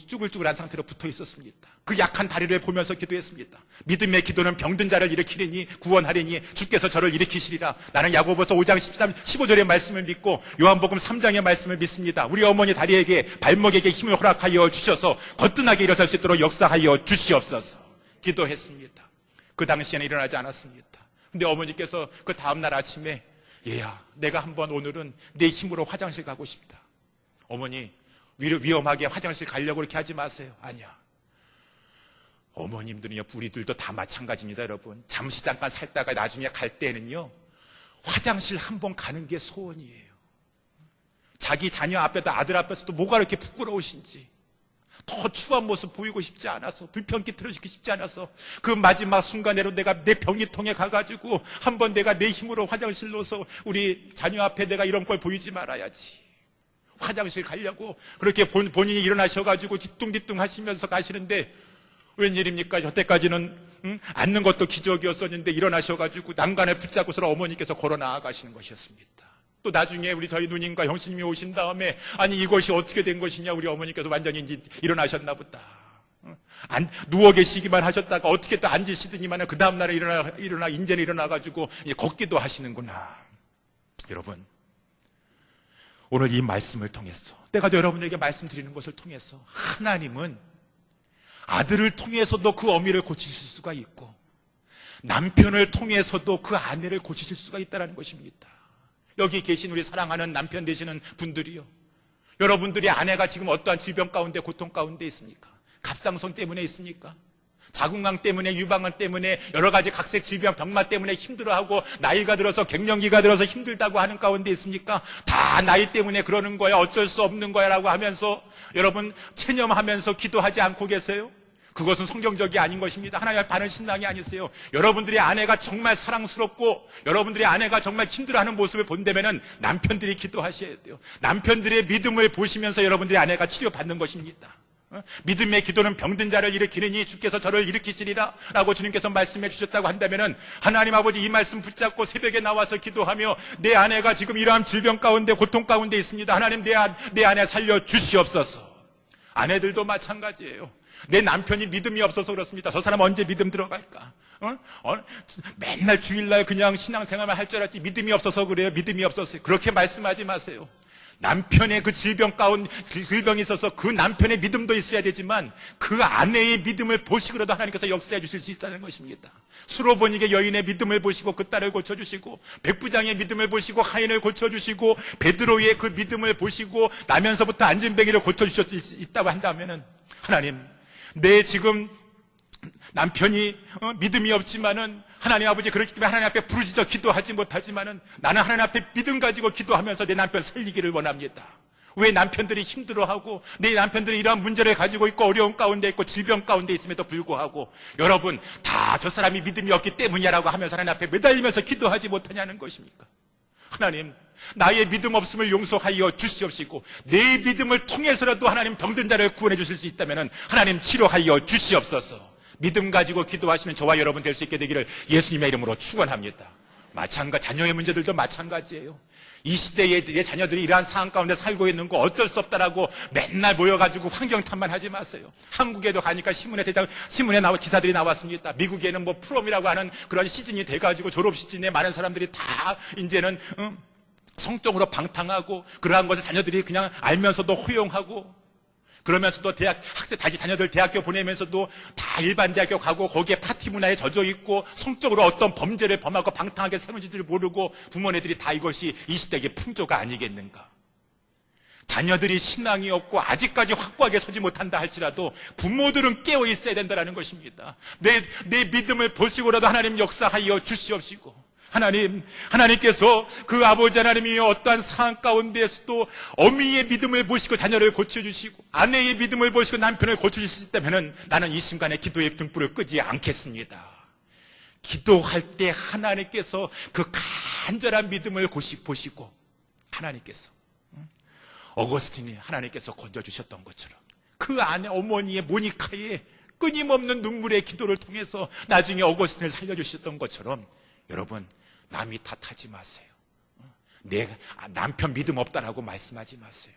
쭈글쭈글한 상태로 붙어 있었습니다. 그 약한 다리를 보면서 기도했습니다. 믿음의 기도는 병든 자를 일으키리니 구원하리니 주께서 저를 일으키시리라. 나는 야고보서 5장 15절의 말씀을 믿고 요한복음 3장의 말씀을 믿습니다. 우리 어머니 다리에게 발목에게 힘을 허락하여 주셔서 거뜬하게 일어설 수 있도록 역사하여 주시옵소서. 기도했습니다. 그 당시에는 일어나지 않았습니다. 근데 어머니께서 그 다음날 아침에, 얘야, 내가 한번 오늘은 내 힘으로 화장실 가고 싶다. 어머니, 위험하게 화장실 가려고 그렇게 하지 마세요. 아니야. 어머님들은요, 우리들도 다 마찬가지입니다. 여러분, 잠시 잠깐 살다가 나중에 갈 때는요, 화장실 한번 가는 게 소원이에요. 자기 자녀 앞에도, 아들 앞에서도 뭐가 이렇게 부끄러우신지, 더 추한 모습 보이고 싶지 않아서, 불편 끼틀어지기 싶지 않아서 그 마지막 순간에로 내가 내 병리통에 가가지고 한번 내가 내 힘으로 화장실로서 우리 자녀 앞에 내가 이런 걸 보이지 말아야지. 화장실 가려고 그렇게 본인이 일어나셔가지고 뒤뚱뒤뚱 하시면서 가시는데, 웬일입니까? 여태까지는 앉는 것도 기적이었었는데 일어나셔가지고 난간을 붙잡고서 어머니께서 걸어 나아가시는 것이었습니다. 또 나중에 저희 누님과 형수님이 오신 다음에, 아니 이것이 어떻게 된 것이냐, 우리 어머니께서 완전히 이제 일어나셨나 보다. 누워 계시기만 하셨다가 어떻게 또 앉으시더니만 그 다음날에 인제는 일어나가지고 걷기도 하시는구나. 여러분, 오늘 이 말씀을 통해서, 내가 여러분에게 말씀드리는 것을 통해서, 하나님은 아들을 통해서도 그 어미를 고치실 수가 있고, 남편을 통해서도 그 아내를 고치실 수가 있다는 것입니다. 여기 계신 우리 사랑하는 남편 되시는 분들이요, 여러분들이 아내가 지금 어떠한 질병 가운데, 고통 가운데 있습니까? 갑상선 때문에 있습니까? 자궁암 때문에, 유방암 때문에, 여러 가지 각색 질병, 병마 때문에 힘들어하고 나이가 들어서, 갱년기가 들어서 힘들다고 하는 가운데 있습니까? 다 나이 때문에 그러는 거야, 어쩔 수 없는 거야 라고 하면서 여러분 체념하면서 기도하지 않고 계세요? 그것은 성경적이 아닌 것입니다. 하나님의 바른 신앙이 아니세요. 여러분들의 아내가 정말 사랑스럽고 여러분들의 아내가 정말 힘들어하는 모습을 본다면 남편들이 기도하셔야 돼요. 남편들의 믿음을 보시면서 여러분들의 아내가 치료받는 것입니다. 믿음의 기도는 병든 자를 일으키느니 주께서 저를 일으키시리라 라고 주님께서 말씀해 주셨다고 한다면, 하나님 아버지, 이 말씀 붙잡고 새벽에 나와서 기도하며, 내 아내가 지금 이러한 질병 가운데, 고통 가운데 있습니다. 하나님, 내 아내 살려 주시옵소서. 아내들도 마찬가지예요. 내 남편이 믿음이 없어서 그렇습니다. 저 사람 언제 믿음 들어갈까? 맨날 주일날 그냥 신앙생활만 할 줄 알았지 믿음이 없어서 그래요. 믿음이 없어서. 그렇게 말씀하지 마세요. 남편의 그 질병이 있어서 그 남편의 믿음도 있어야 되지만 그 아내의 믿음을 보시고라도 하나님께서 역사해 주실 수 있다는 것입니다. 수로보니게 여인의 믿음을 보시고 그 딸을 고쳐주시고, 백부장의 믿음을 보시고 하인을 고쳐주시고, 베드로의 그 믿음을 보시고 나면서부터 안진뱅이를 고쳐주셨다고 한다면은, 하나님, 내 지금 남편이 믿음이 없지만은, 하나님 아버지, 그렇기 때문에 하나님 앞에 부르짖어 기도하지 못하지만은, 나는 하나님 앞에 믿음 가지고 기도하면서 내 남편 살리기를 원합니다. 왜 남편들이 힘들어하고 내 남편들이 이러한 문제를 가지고 있고 어려운 가운데 있고 질병 가운데 있음에도 불구하고 여러분 다 저 사람이 믿음이 없기 때문이라고 하면서 하나님 앞에 매달리면서 기도하지 못하냐는 것입니까? 하나님, 나의 믿음 없음을 용서하여 주시옵시고 내 믿음을 통해서라도 하나님 병든 자를 구원해 주실 수 있다면 하나님 치료하여 주시옵소서. 믿음 가지고 기도하시는 저와 여러분 될 수 있게 되기를 예수님의 이름으로 축원합니다. 자녀의 문제들도 마찬가지예요. 이 시대에 내 자녀들이 이러한 상황 가운데 살고 있는 거 어쩔 수 없다라고 맨날 모여가지고 환경 탓만 하지 마세요. 한국에도 가니까 신문에 기사들이 나왔습니다. 미국에는 뭐 프롬이라고 하는 그런 시즌이 돼가지고 졸업 시즌에 많은 사람들이 다 이제는 성적으로 방탕하고 그러한 것을 자녀들이 그냥 알면서도 허용하고 그러면서도 자기 자녀들 대학교 보내면서도 다 일반 대학교 가고 거기에 파티 문화에 젖어 있고 성적으로 어떤 범죄를 범하고 방탕하게 사는지를 모르고 부모네들이 다 이것이 이 시대의 풍조가 아니겠는가. 자녀들이 신앙이 없고 아직까지 확고하게 서지 못한다 할지라도 부모들은 깨어 있어야 된다는 것입니다. 내 믿음을 보시고라도 하나님 역사하여 주시옵시고 하나님께서 그 아버지 하나님이 어떠한 상황 가운데에서도 어미의 믿음을 보시고 자녀를 고쳐주시고 아내의 믿음을 보시고 남편을 고쳐주실 수 있다면 나는 이 순간에 기도의 등불을 끄지 않겠습니다. 기도할 때 하나님께서 그 간절한 믿음을 보시고 하나님께서 어거스틴이 하나님께서 건져주셨던 것처럼 그 아내 어머니의 모니카의 끊임없는 눈물의 기도를 통해서 나중에 어거스틴을 살려주셨던 것처럼 여러분 남이 탓하지 마세요. 내 남편 믿음 없다라고 말씀하지 마세요.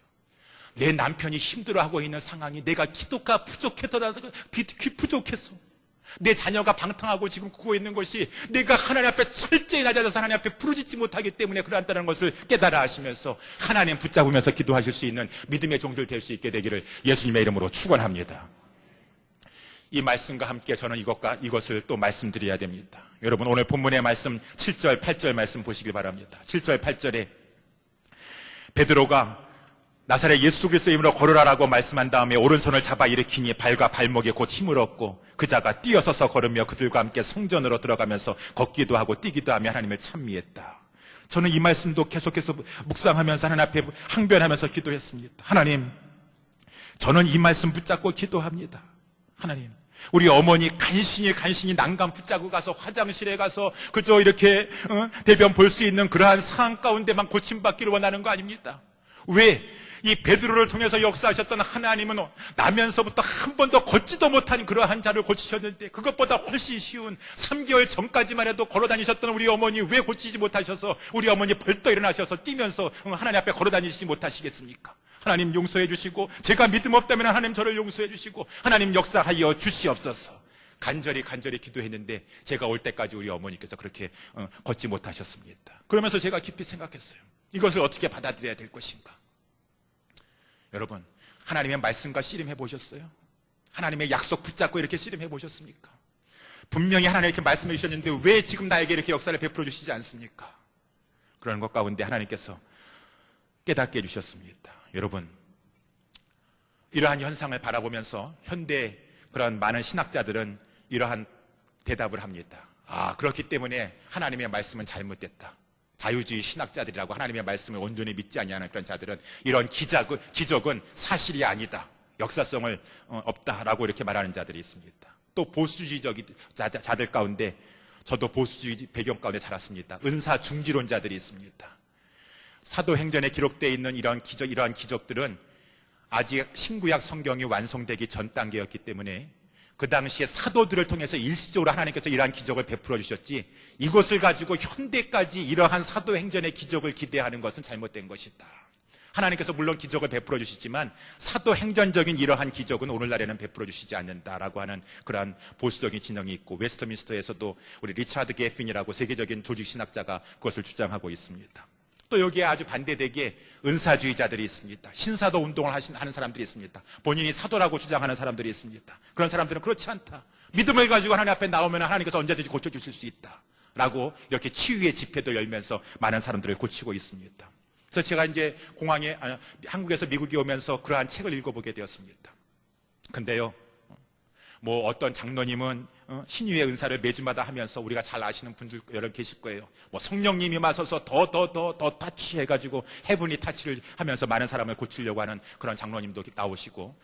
내 남편이 힘들어하고 있는 상황이 내가 기도가 부족해서 내 자녀가 방탕하고 지금 구고 있는 것이 내가 하나님 앞에 철저히 낮아져서 하나님 앞에 부르짖지 못하기 때문에 그렇다는 것을 깨달아 하시면서 하나님 붙잡으면서 기도하실 수 있는 믿음의 종들 될 수 있게 되기를 예수님의 이름으로 축원합니다. 이 말씀과 함께 저는 이것을 또 말씀드려야 됩니다. 여러분 오늘 본문의 말씀 7절 8절 말씀 보시길 바랍니다. 7절 8절에 베드로가 나사렛 예수 그리스도의 이름으로 걸으라라고 말씀한 다음에 오른손을 잡아 일으키니 발과 발목에 곧 힘을 얻고 그 자가 뛰어서서 걸으며 그들과 함께 성전으로 들어가면서 걷기도 하고 뛰기도 하며 하나님을 찬미했다. 저는 이 말씀도 계속해서 묵상하면서 하나님 앞에 항변하면서 기도했습니다. 하나님, 저는 이 말씀 붙잡고 기도합니다. 하나님, 우리 어머니 간신히 난간 붙잡고 가서 화장실에 가서 그저 이렇게 대변 볼 수 있는 그러한 상황 가운데만 고침받기를 원하는 거 아닙니다. 왜? 이 베드로를 통해서 역사하셨던 하나님은 나면서부터 한 번도 걷지도 못한 그러한 자를 고치셨는데 그것보다 훨씬 쉬운 3개월 전까지만 해도 걸어다니셨던 우리 어머니 왜 고치지 못하셔서 우리 어머니 벌떡 일어나셔서 뛰면서 하나님 앞에 걸어다니시지 못하시겠습니까? 하나님 용서해 주시고 제가 믿음 없다면 하나님 저를 용서해 주시고 하나님 역사하여 주시옵소서. 간절히 기도했는데 제가 올 때까지 우리 어머니께서 그렇게 걷지 못하셨습니다. 그러면서 제가 깊이 생각했어요. 이것을 어떻게 받아들여야 될 것인가? 여러분, 하나님의 말씀과 씨름해 보셨어요? 하나님의 약속 붙잡고 이렇게 씨름해 보셨습니까? 분명히 하나님 이렇게 말씀해 주셨는데 왜 지금 나에게 이렇게 역사를 베풀어 주시지 않습니까? 그런 것 가운데 하나님께서 깨닫게 해주셨습니다. 여러분, 이러한 현상을 바라보면서 현대 그런 많은 신학자들은 이러한 대답을 합니다. 그렇기 때문에 하나님의 말씀은 잘못됐다. 자유주의 신학자들이라고 하나님의 말씀을 온전히 믿지 아니하는 그런 자들은 이런 기적은 사실이 아니다. 역사성을 없다라고 이렇게 말하는 자들이 있습니다. 또 보수주의적 자들 가운데 저도 보수주의 배경 가운데 자랐습니다. 은사 중지론자들이 있습니다. 사도행전에 기록되어 있는 이러한 기적들은 아직 신구약 성경이 완성되기 전 단계였기 때문에 그 당시에 사도들을 통해서 일시적으로 하나님께서 이러한 기적을 베풀어 주셨지 이것을 가지고 현대까지 이러한 사도행전의 기적을 기대하는 것은 잘못된 것이다. 하나님께서 물론 기적을 베풀어 주시지만 사도행전적인 이러한 기적은 오늘날에는 베풀어 주시지 않는다라고 하는 그러한 보수적인 진영이 있고 웨스트민스터에서도 우리 리차드 게핀이라고 세계적인 조직신학자가 그것을 주장하고 있습니다. 또 여기에 아주 반대되게 은사주의자들이 있습니다. 신사도 운동을 하는 사람들이 있습니다. 본인이 사도라고 주장하는 사람들이 있습니다. 그런 사람들은 그렇지 않다. 믿음을 가지고 하나님 앞에 나오면 하나님께서 언제든지 고쳐주실 수 있다. 라고 이렇게 치유의 집회도 열면서 많은 사람들을 고치고 있습니다. 그래서 제가 이제 한국에서 미국에 오면서 그러한 책을 읽어보게 되었습니다. 근데요, 뭐 어떤 장로님은 신유의 은사를 매주마다 하면서 우리가 잘 아시는 분들 여러 계실 거예요. 뭐 성령님이 마셔서 더 타치해가지고 헤븐리 타치를 하면서 많은 사람을 고치려고 하는 그런 장로님도 나오시고,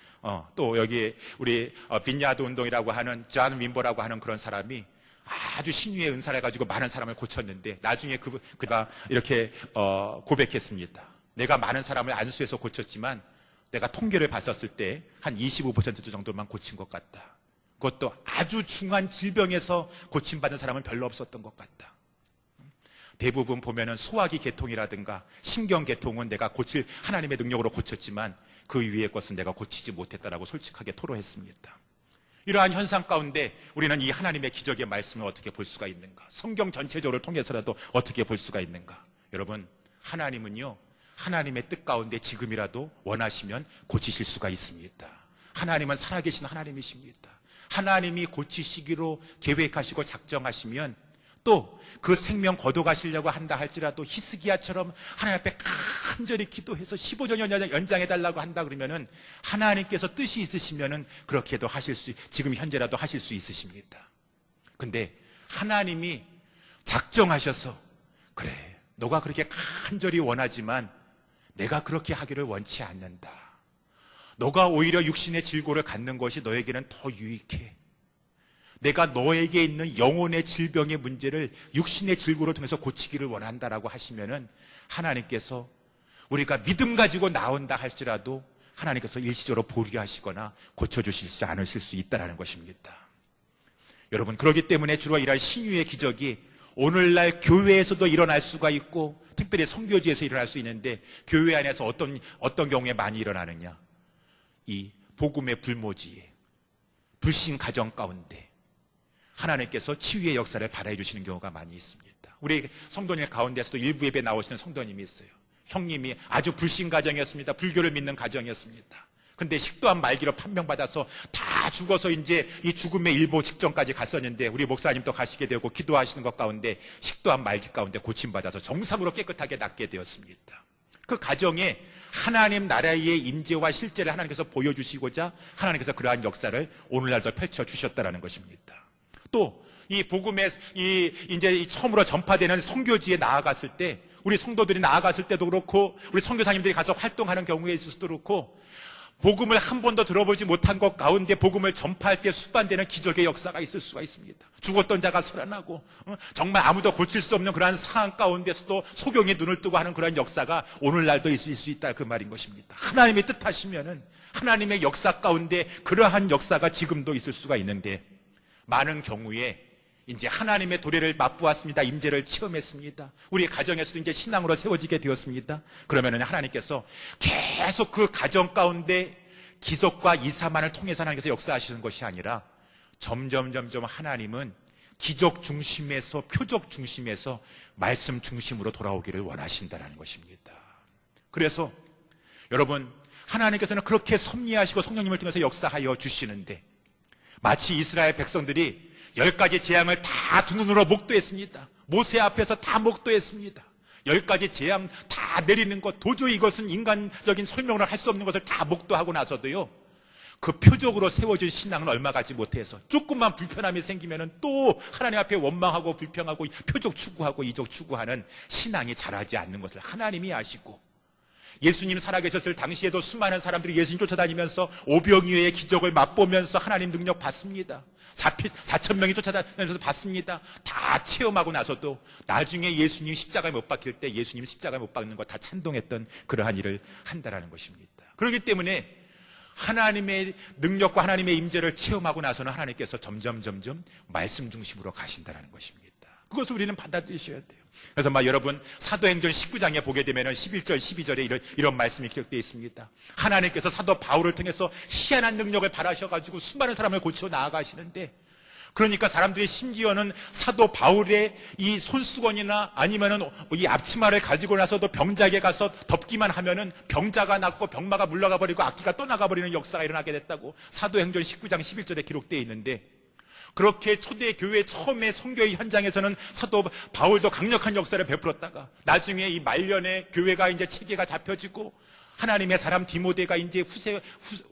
또 여기 우리 빈야드 운동이라고 하는 존 윈버라고 하는 그런 사람이 아주 신유의 은사를 해가지고 많은 사람을 고쳤는데 나중에 그가 이렇게 고백했습니다. 내가 많은 사람을 안수해서 고쳤지만 내가 통계를 봤었을 때 한 25% 정도만 고친 것 같다. 그것도 아주 중한 질병에서 고침받은 사람은 별로 없었던 것 같다. 대부분 보면은 소화기 계통이라든가 신경 계통은 내가 고칠 하나님의 능력으로 고쳤지만 그 위의 것은 내가 고치지 못했다라고 솔직하게 토로했습니다. 이러한 현상 가운데 우리는 이 하나님의 기적의 말씀을 어떻게 볼 수가 있는가? 성경 전체적으로 통해서라도 어떻게 볼 수가 있는가? 여러분, 하나님은요, 하나님의 뜻 가운데 지금이라도 원하시면 고치실 수가 있습니다. 하나님은 살아계신 하나님이십니다. 하나님이 고치시기로 계획하시고 작정하시면 또 그 생명 거둬가시려고 한다 할지라도 히스기야처럼 하나님 앞에 간절히 기도해서 15년 연장해달라고 한다 그러면은 하나님께서 뜻이 있으시면은 그렇게도 하실 수, 지금 현재라도 하실 수 있으십니다. 근데 하나님이 작정하셔서 그래, 너가 그렇게 간절히 원하지만 내가 그렇게 하기를 원치 않는다. 너가 오히려 육신의 질고를 갖는 것이 너에게는 더 유익해. 내가 너에게 있는 영혼의 질병의 문제를 육신의 질고를 통해서 고치기를 원한다라고 하시면은 하나님께서 우리가 믿음 가지고 나온다 할지라도 하나님께서 일시적으로 보류하시거나 고쳐주시지 않으실 수 있다는 것입니다. 여러분, 그렇기 때문에 주로 이러한 신유의 기적이 오늘날 교회에서도 일어날 수가 있고 특별히 선교지에서 일어날 수 있는데, 교회 안에서 어떤 경우에 많이 일어나느냐, 이 복음의 불모지에 불신 가정 가운데 하나님께서 치유의 역사를 발휘해 주시는 경우가 많이 있습니다. 우리 성도님 가운데서도 일부 예배 나오시는 성도님이 있어요. 형님이 아주 불신 가정이었습니다. 불교를 믿는 가정이었습니다. 근데 식도암 말기로 판명받아서 다 죽어서 이제 이 죽음의 일보 직전까지 갔었는데 우리 목사님도 가시게 되고 기도하시는 것 가운데 식도암 말기 가운데 고침받아서 정상으로 깨끗하게 낫게 되었습니다. 그 가정에 하나님 나라의 임재와 실제를 하나님께서 보여주시고자 하나님께서 그러한 역사를 오늘날도 펼쳐주셨다는 것입니다. 또 이 복음의 이제 처음으로 전파되는 선교지에 나아갔을 때, 우리 성도들이 나아갔을 때도 그렇고 우리 선교사님들이 가서 활동하는 경우에 있어서도 그렇고, 복음을 한 번도 들어보지 못한 것 가운데 복음을 전파할 때 수반되는 기적의 역사가 있을 수가 있습니다. 죽었던 자가 살아나고 정말 아무도 고칠 수 없는 그러한 상황 가운데서도 소경이 눈을 뜨고 하는 그러한 역사가 오늘날도 있을 수 있다, 그 말인 것입니다. 하나님의 뜻하시면은 하나님의 역사 가운데 그러한 역사가 지금도 있을 수가 있는데, 많은 경우에 이제 하나님의 도래를 맛보았습니다. 임재를 체험했습니다. 우리 가정에서도 이제 신앙으로 세워지게 되었습니다. 그러면은 하나님께서 계속 그 가정 가운데 기적과 이사만을 통해서 하나님께서 역사하시는 것이 아니라 점점 하나님은 기적 중심에서 표적 중심에서 말씀 중심으로 돌아오기를 원하신다는 것입니다. 그래서 여러분, 하나님께서는 그렇게 섭리하시고 성령님을 통해서 역사하여 주시는데, 마치 이스라엘 백성들이 10가지 재앙을 다 두 눈으로 목도했습니다. 모세 앞에서 다 목도했습니다. 10가지 재앙 다 내리는 것, 도저히 이것은 인간적인 설명을 할 수 없는 것을 다 목도하고 나서도요, 그 표적으로 세워진 신앙은 얼마 가지 못해서 조금만 불편함이 생기면은 또 하나님 앞에 원망하고 불평하고 표적 추구하고 이적 추구하는 신앙이 자라지 않는 것을 하나님이 아시고, 예수님 살아계셨을 당시에도 수많은 사람들이 예수님 쫓아다니면서 오병이어의 기적을 맛보면서 하나님 능력 받습니다. 4,000명이 쫓아다니면서 받습니다. 다 체험하고 나서도 나중에 예수님 십자가에 못 박힐 때 예수님 십자가에 못 박는 거 다 찬동했던 그러한 일을 한다는 것입니다. 그렇기 때문에 하나님의 능력과 하나님의 임재를 체험하고 나서는 하나님께서 점점 말씀 중심으로 가신다는 것입니다. 그것을 우리는 받아들이셔야 돼요. 그래서 여러분, 사도행전 19장에 보게 되면 11절 12절에 이런 말씀이 기록되어 있습니다. 하나님께서 사도 바울을 통해서 희한한 능력을 발하셔가지고 수많은 사람을 고쳐 나아가시는데, 그러니까 사람들이 심지어는 사도 바울의 이 손수건이나 아니면은 이 앞치마를 가지고 나서도 병자에게 가서 덮기만 하면은 병자가 낫고 병마가 물러가 버리고 악기가 떠나가 버리는 역사가 일어나게 됐다고 사도행전 19장 11절에 기록되어 있는데, 그렇게 초대 교회 처음에 선교의 현장에서는 사도 바울도 강력한 역사를 베풀었다가 나중에 이 말년에 교회가 이제 체계가 잡혀지고 하나님의 사람 디모데가 이제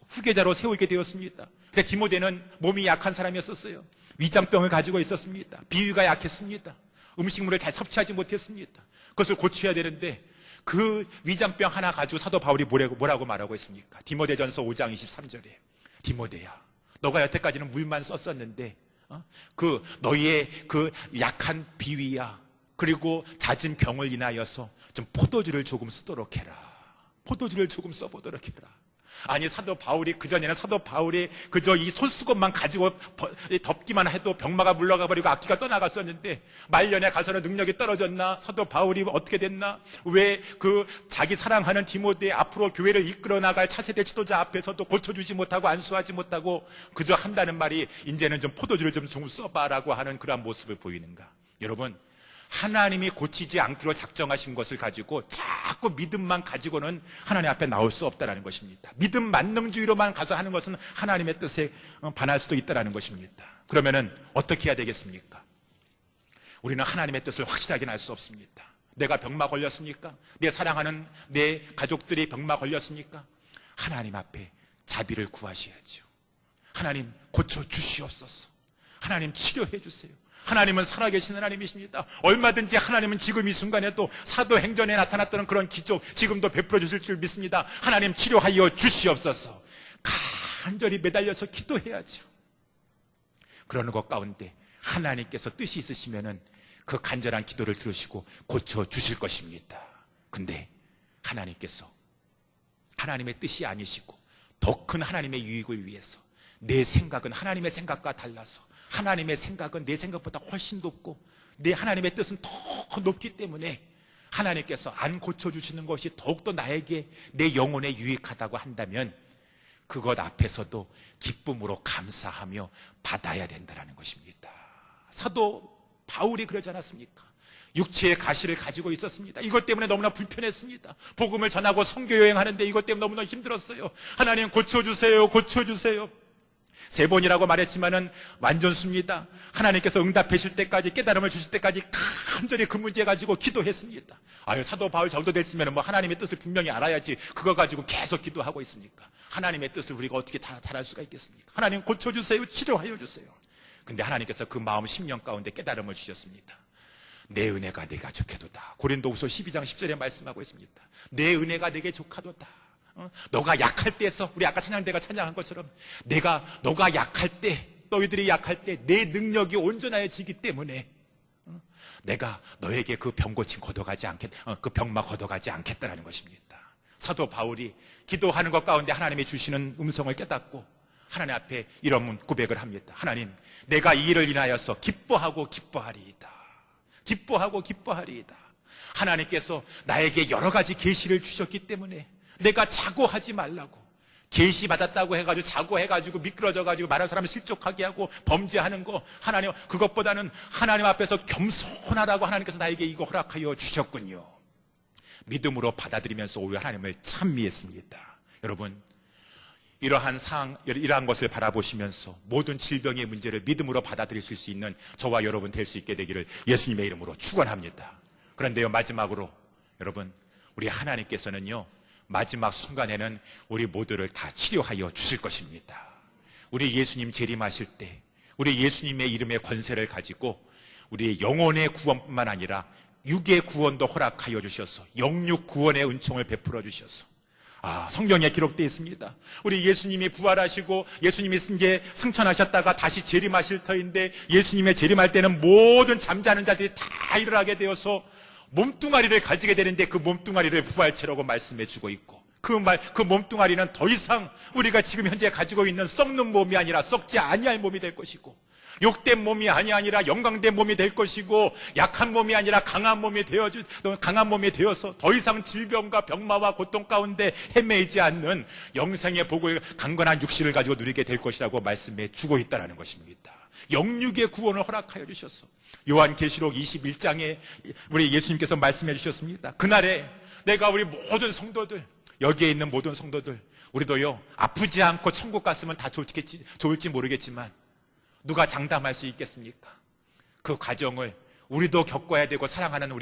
후계자로 세우게 되었습니다. 근데 디모데는 몸이 약한 사람이었었어요. 위장병을 가지고 있었습니다. 비위가 약했습니다. 음식물을 잘 섭취하지 못했습니다. 그것을 고쳐야 되는데 그 위장병 하나 가지고 사도 바울이 뭐라고 말하고 있습니까? 디모데전서 5장 23절에 디모데야, 너가 여태까지는 물만 썼었는데 그 너희의 그 약한 비위야, 그리고 잦은 병을 인하여서 좀 포도주를 조금 쓰도록 해라. 포도주를 조금 써보도록 해라. 아니, 사도 바울이, 그전에는 사도 바울이 그저 이 손수건만 가지고 덮기만 해도 병마가 물러가 버리고 악기가 떠나갔었는데, 말년에 가서는 능력이 떨어졌나? 사도 바울이 어떻게 됐나? 왜 그 자기 사랑하는 디모데 앞으로 교회를 이끌어 나갈 차세대 지도자 앞에서도 고쳐주지 못하고 안수하지 못하고 그저 한다는 말이, 이제는 좀 포도주를 좀 써봐라고 하는 그러한 모습을 보이는가? 여러분, 하나님이 고치지 않기로 작정하신 것을 가지고 자꾸 믿음만 가지고는 하나님 앞에 나올 수 없다는 것입니다. 믿음 만능주의로만 가서 하는 것은 하나님의 뜻에 반할 수도 있다는 것입니다. 그러면은 어떻게 해야 되겠습니까? 우리는 하나님의 뜻을 확실하게 알 수 없습니다. 내가 병마 걸렸습니까? 내 사랑하는 내 가족들이 병마 걸렸습니까? 하나님 앞에 자비를 구하셔야죠. 하나님 고쳐주시옵소서. 하나님 치료해 주세요. 하나님은 살아계신 하나님이십니다. 얼마든지 하나님은 지금 이 순간에도 사도행전에 나타났던 그런 기적 지금도 베풀어 주실 줄 믿습니다. 하나님 치료하여 주시옵소서. 간절히 매달려서 기도해야죠. 그러는 것 가운데 하나님께서 뜻이 있으시면은 그 간절한 기도를 들으시고 고쳐 주실 것입니다. 근데 하나님께서 하나님의 뜻이 아니시고 더 큰 하나님의 유익을 위해서 내 생각은 하나님의 생각과 달라서, 하나님의 생각은 내 생각보다 훨씬 높고 내 하나님의 뜻은 더 높기 때문에 하나님께서 안 고쳐주시는 것이 더욱더 나에게 내 영혼에 유익하다고 한다면 그것 앞에서도 기쁨으로 감사하며 받아야 된다는 것입니다. 사도 바울이 그러지 않았습니까? 육체의 가시를 가지고 있었습니다. 이것 때문에 너무나 불편했습니다. 복음을 전하고 선교 여행하는데 이것 때문에 너무나 힘들었어요. 하나님 고쳐주세요, 고쳐주세요. 3번이라고 말했지만은 완전수입니다. 하나님께서 응답해 줄 때까지, 깨달음을 주실 때까지 간절히 그 문제 가지고 기도했습니다. 아유, 사도 바울 정도 됐으면 뭐 하나님의 뜻을 분명히 알아야지 그거 가지고 계속 기도하고 있습니까? 하나님의 뜻을 우리가 어떻게 잘 알 수가 있겠습니까? 하나님 고쳐주세요, 치료하여 주세요. 근데 하나님께서 그 마음 심령 가운데 깨달음을 주셨습니다. 내 은혜가 내가 족하도다. 고린도후서 12장 10절에 말씀하고 있습니다. 내 은혜가 내게 족하도다. 너가 약할 때에서, 우리 아까 찬양대가 찬양한 것처럼 너가 약할 때, 너희들이 약할 때 내 능력이 온전해지기 때문에 내가 너에게 그 병 고침 걷어가지 그 병마 걷어가지 않겠다라는 것입니다. 사도 바울이 기도하는 것 가운데 하나님이 주시는 음성을 깨닫고 하나님 앞에 이런 고백을 합니다. 하나님, 내가 이 일을 인하여서 기뻐하고 기뻐하리이다. 기뻐하고 기뻐하리이다. 하나님께서 나에게 여러 가지 계시를 주셨기 때문에 내가 자고하지 말라고, 계시 받았다고 해가지고 자고해가지고 미끄러져가지고 많은 사람을 실족하게 하고 범죄하는 거, 하나님, 그것보다는 하나님 앞에서 겸손하라고 하나님께서 나에게 이거 허락하여 주셨군요. 믿음으로 받아들이면서 오히려 하나님을 찬미했습니다. 여러분, 이러한 것을 바라보시면서 모든 질병의 문제를 믿음으로 받아들이실 수 있는 저와 여러분 될 수 있게 되기를 예수님의 이름으로 축원합니다. 그런데요, 마지막으로 여러분, 우리 하나님께서는요, 마지막 순간에는 우리 모두를 다 치료하여 주실 것입니다. 우리 예수님 재림하실 때 우리 예수님의 이름의 권세를 가지고 우리의 영혼의 구원뿐만 아니라 육의 구원도 허락하여 주셔서 영육 구원의 은총을 베풀어 주셔서, 성경에 기록되어 있습니다. 우리 예수님이 부활하시고 예수님이 이제 승천하셨다가 다시 재림하실 터인데, 예수님의 재림할 때는 모든 잠자는 자들이 다 일어나게 되어서 몸뚱아리를 가지게 되는데 그 몸뚱아리를 부활체라고 말씀해 주고 있고, 그 몸뚱아리는 더 이상 우리가 지금 현재 가지고 있는 썩는 몸이 아니라 썩지 아니할 몸이 될 것이고, 욕된 몸이 아니라 영광된 몸이 될 것이고, 약한 몸이 아니라 강한 몸이 되어서 더 이상 질병과 병마와 고통 가운데 헤매이지 않는 영생의 복을 강건한 육신을 가지고 누리게 될 것이라고 말씀해 주고 있다는 것입니다. 영육의 구원을 허락하여 주셔서 요한계시록 21장에 우리 예수님께서 말씀해 주셨습니다. 그날에 내가 우리 모든 성도들, 여기에 있는 모든 성도들, 우리도요, 아프지 않고 천국 갔으면 다 좋을지 모르겠지만 누가 장담할 수 있겠습니까? 그 과정을 우리도 겪어야 되고, 사랑하는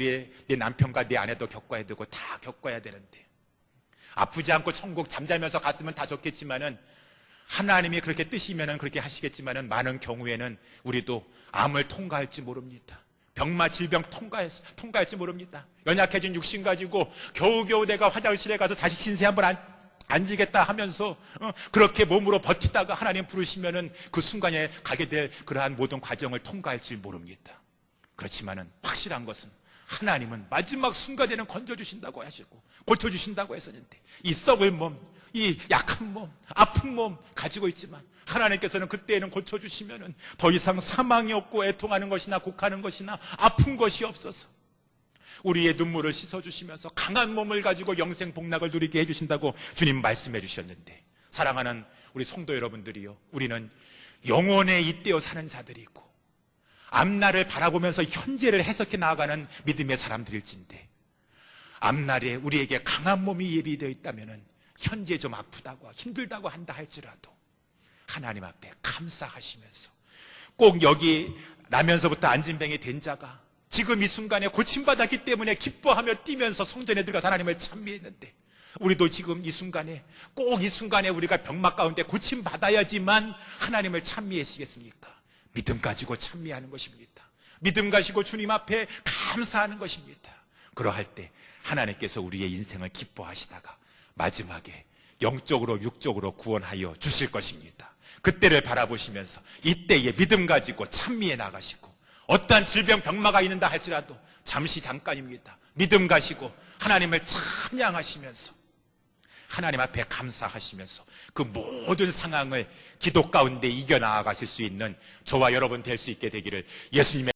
내 남편과 내 아내도 겪어야 되고, 다 겪어야 되는데, 아프지 않고 천국 잠자면서 갔으면 다 좋겠지만은, 하나님이 그렇게 뜨시면은 그렇게 하시겠지만은, 많은 경우에는 우리도 암을 통과할지 모릅니다. 병마 질병 통과할지 모릅니다. 연약해진 육신 가지고 겨우겨우 내가 화장실에 가서 자식 신세 한번 앉으겠다 하면서 그렇게 몸으로 버티다가 하나님 부르시면은 그 순간에 가게 될 그러한 모든 과정을 통과할지 모릅니다. 그렇지만은 확실한 것은 하나님은 마지막 순간에는 건져주신다고 하시고 고쳐주신다고 했었는데, 이 썩을 몸, 이 약한 몸, 아픈 몸 가지고 있지만 하나님께서는 그때에는 고쳐주시면은 더 이상 사망이 없고 애통하는 것이나 곡하는 것이나 아픈 것이 없어서 우리의 눈물을 씻어주시면서 강한 몸을 가지고 영생 복락을 누리게 해주신다고 주님 말씀해 주셨는데, 사랑하는 우리 성도 여러분들이요, 우리는 영원에 잇대어 사는 자들이고 앞날을 바라보면서 현재를 해석해 나아가는 믿음의 사람들일진데, 앞날에 우리에게 강한 몸이 예비되어 있다면 현재 좀 아프다고 힘들다고 한다 할지라도 하나님 앞에 감사하시면서, 꼭 여기 나면서부터 안진뱅이 된 자가 지금 이 순간에 고침받았기 때문에 기뻐하며 뛰면서 성전에 들어가서 하나님을 찬미했는데, 우리도 지금 이 순간에, 꼭 이 순간에 우리가 병막 가운데 고침받아야지만 하나님을 찬미하시겠습니까? 믿음 가지고 찬미하는 것입니다. 믿음 가지고 주님 앞에 감사하는 것입니다. 그러할 때 하나님께서 우리의 인생을 기뻐하시다가 마지막에 영적으로 육적으로 구원하여 주실 것입니다. 그때를 바라보시면서 이때에 믿음 가지고 찬미해 나가시고, 어떠한 질병 병마가 있는다 할지라도 잠시 잠깐입니다. 믿음 가지고 하나님을 찬양하시면서 하나님 앞에 감사하시면서 그 모든 상황을 기도 가운데 이겨나가실 수 있는 저와 여러분 될 수 있게 되기를 예수님의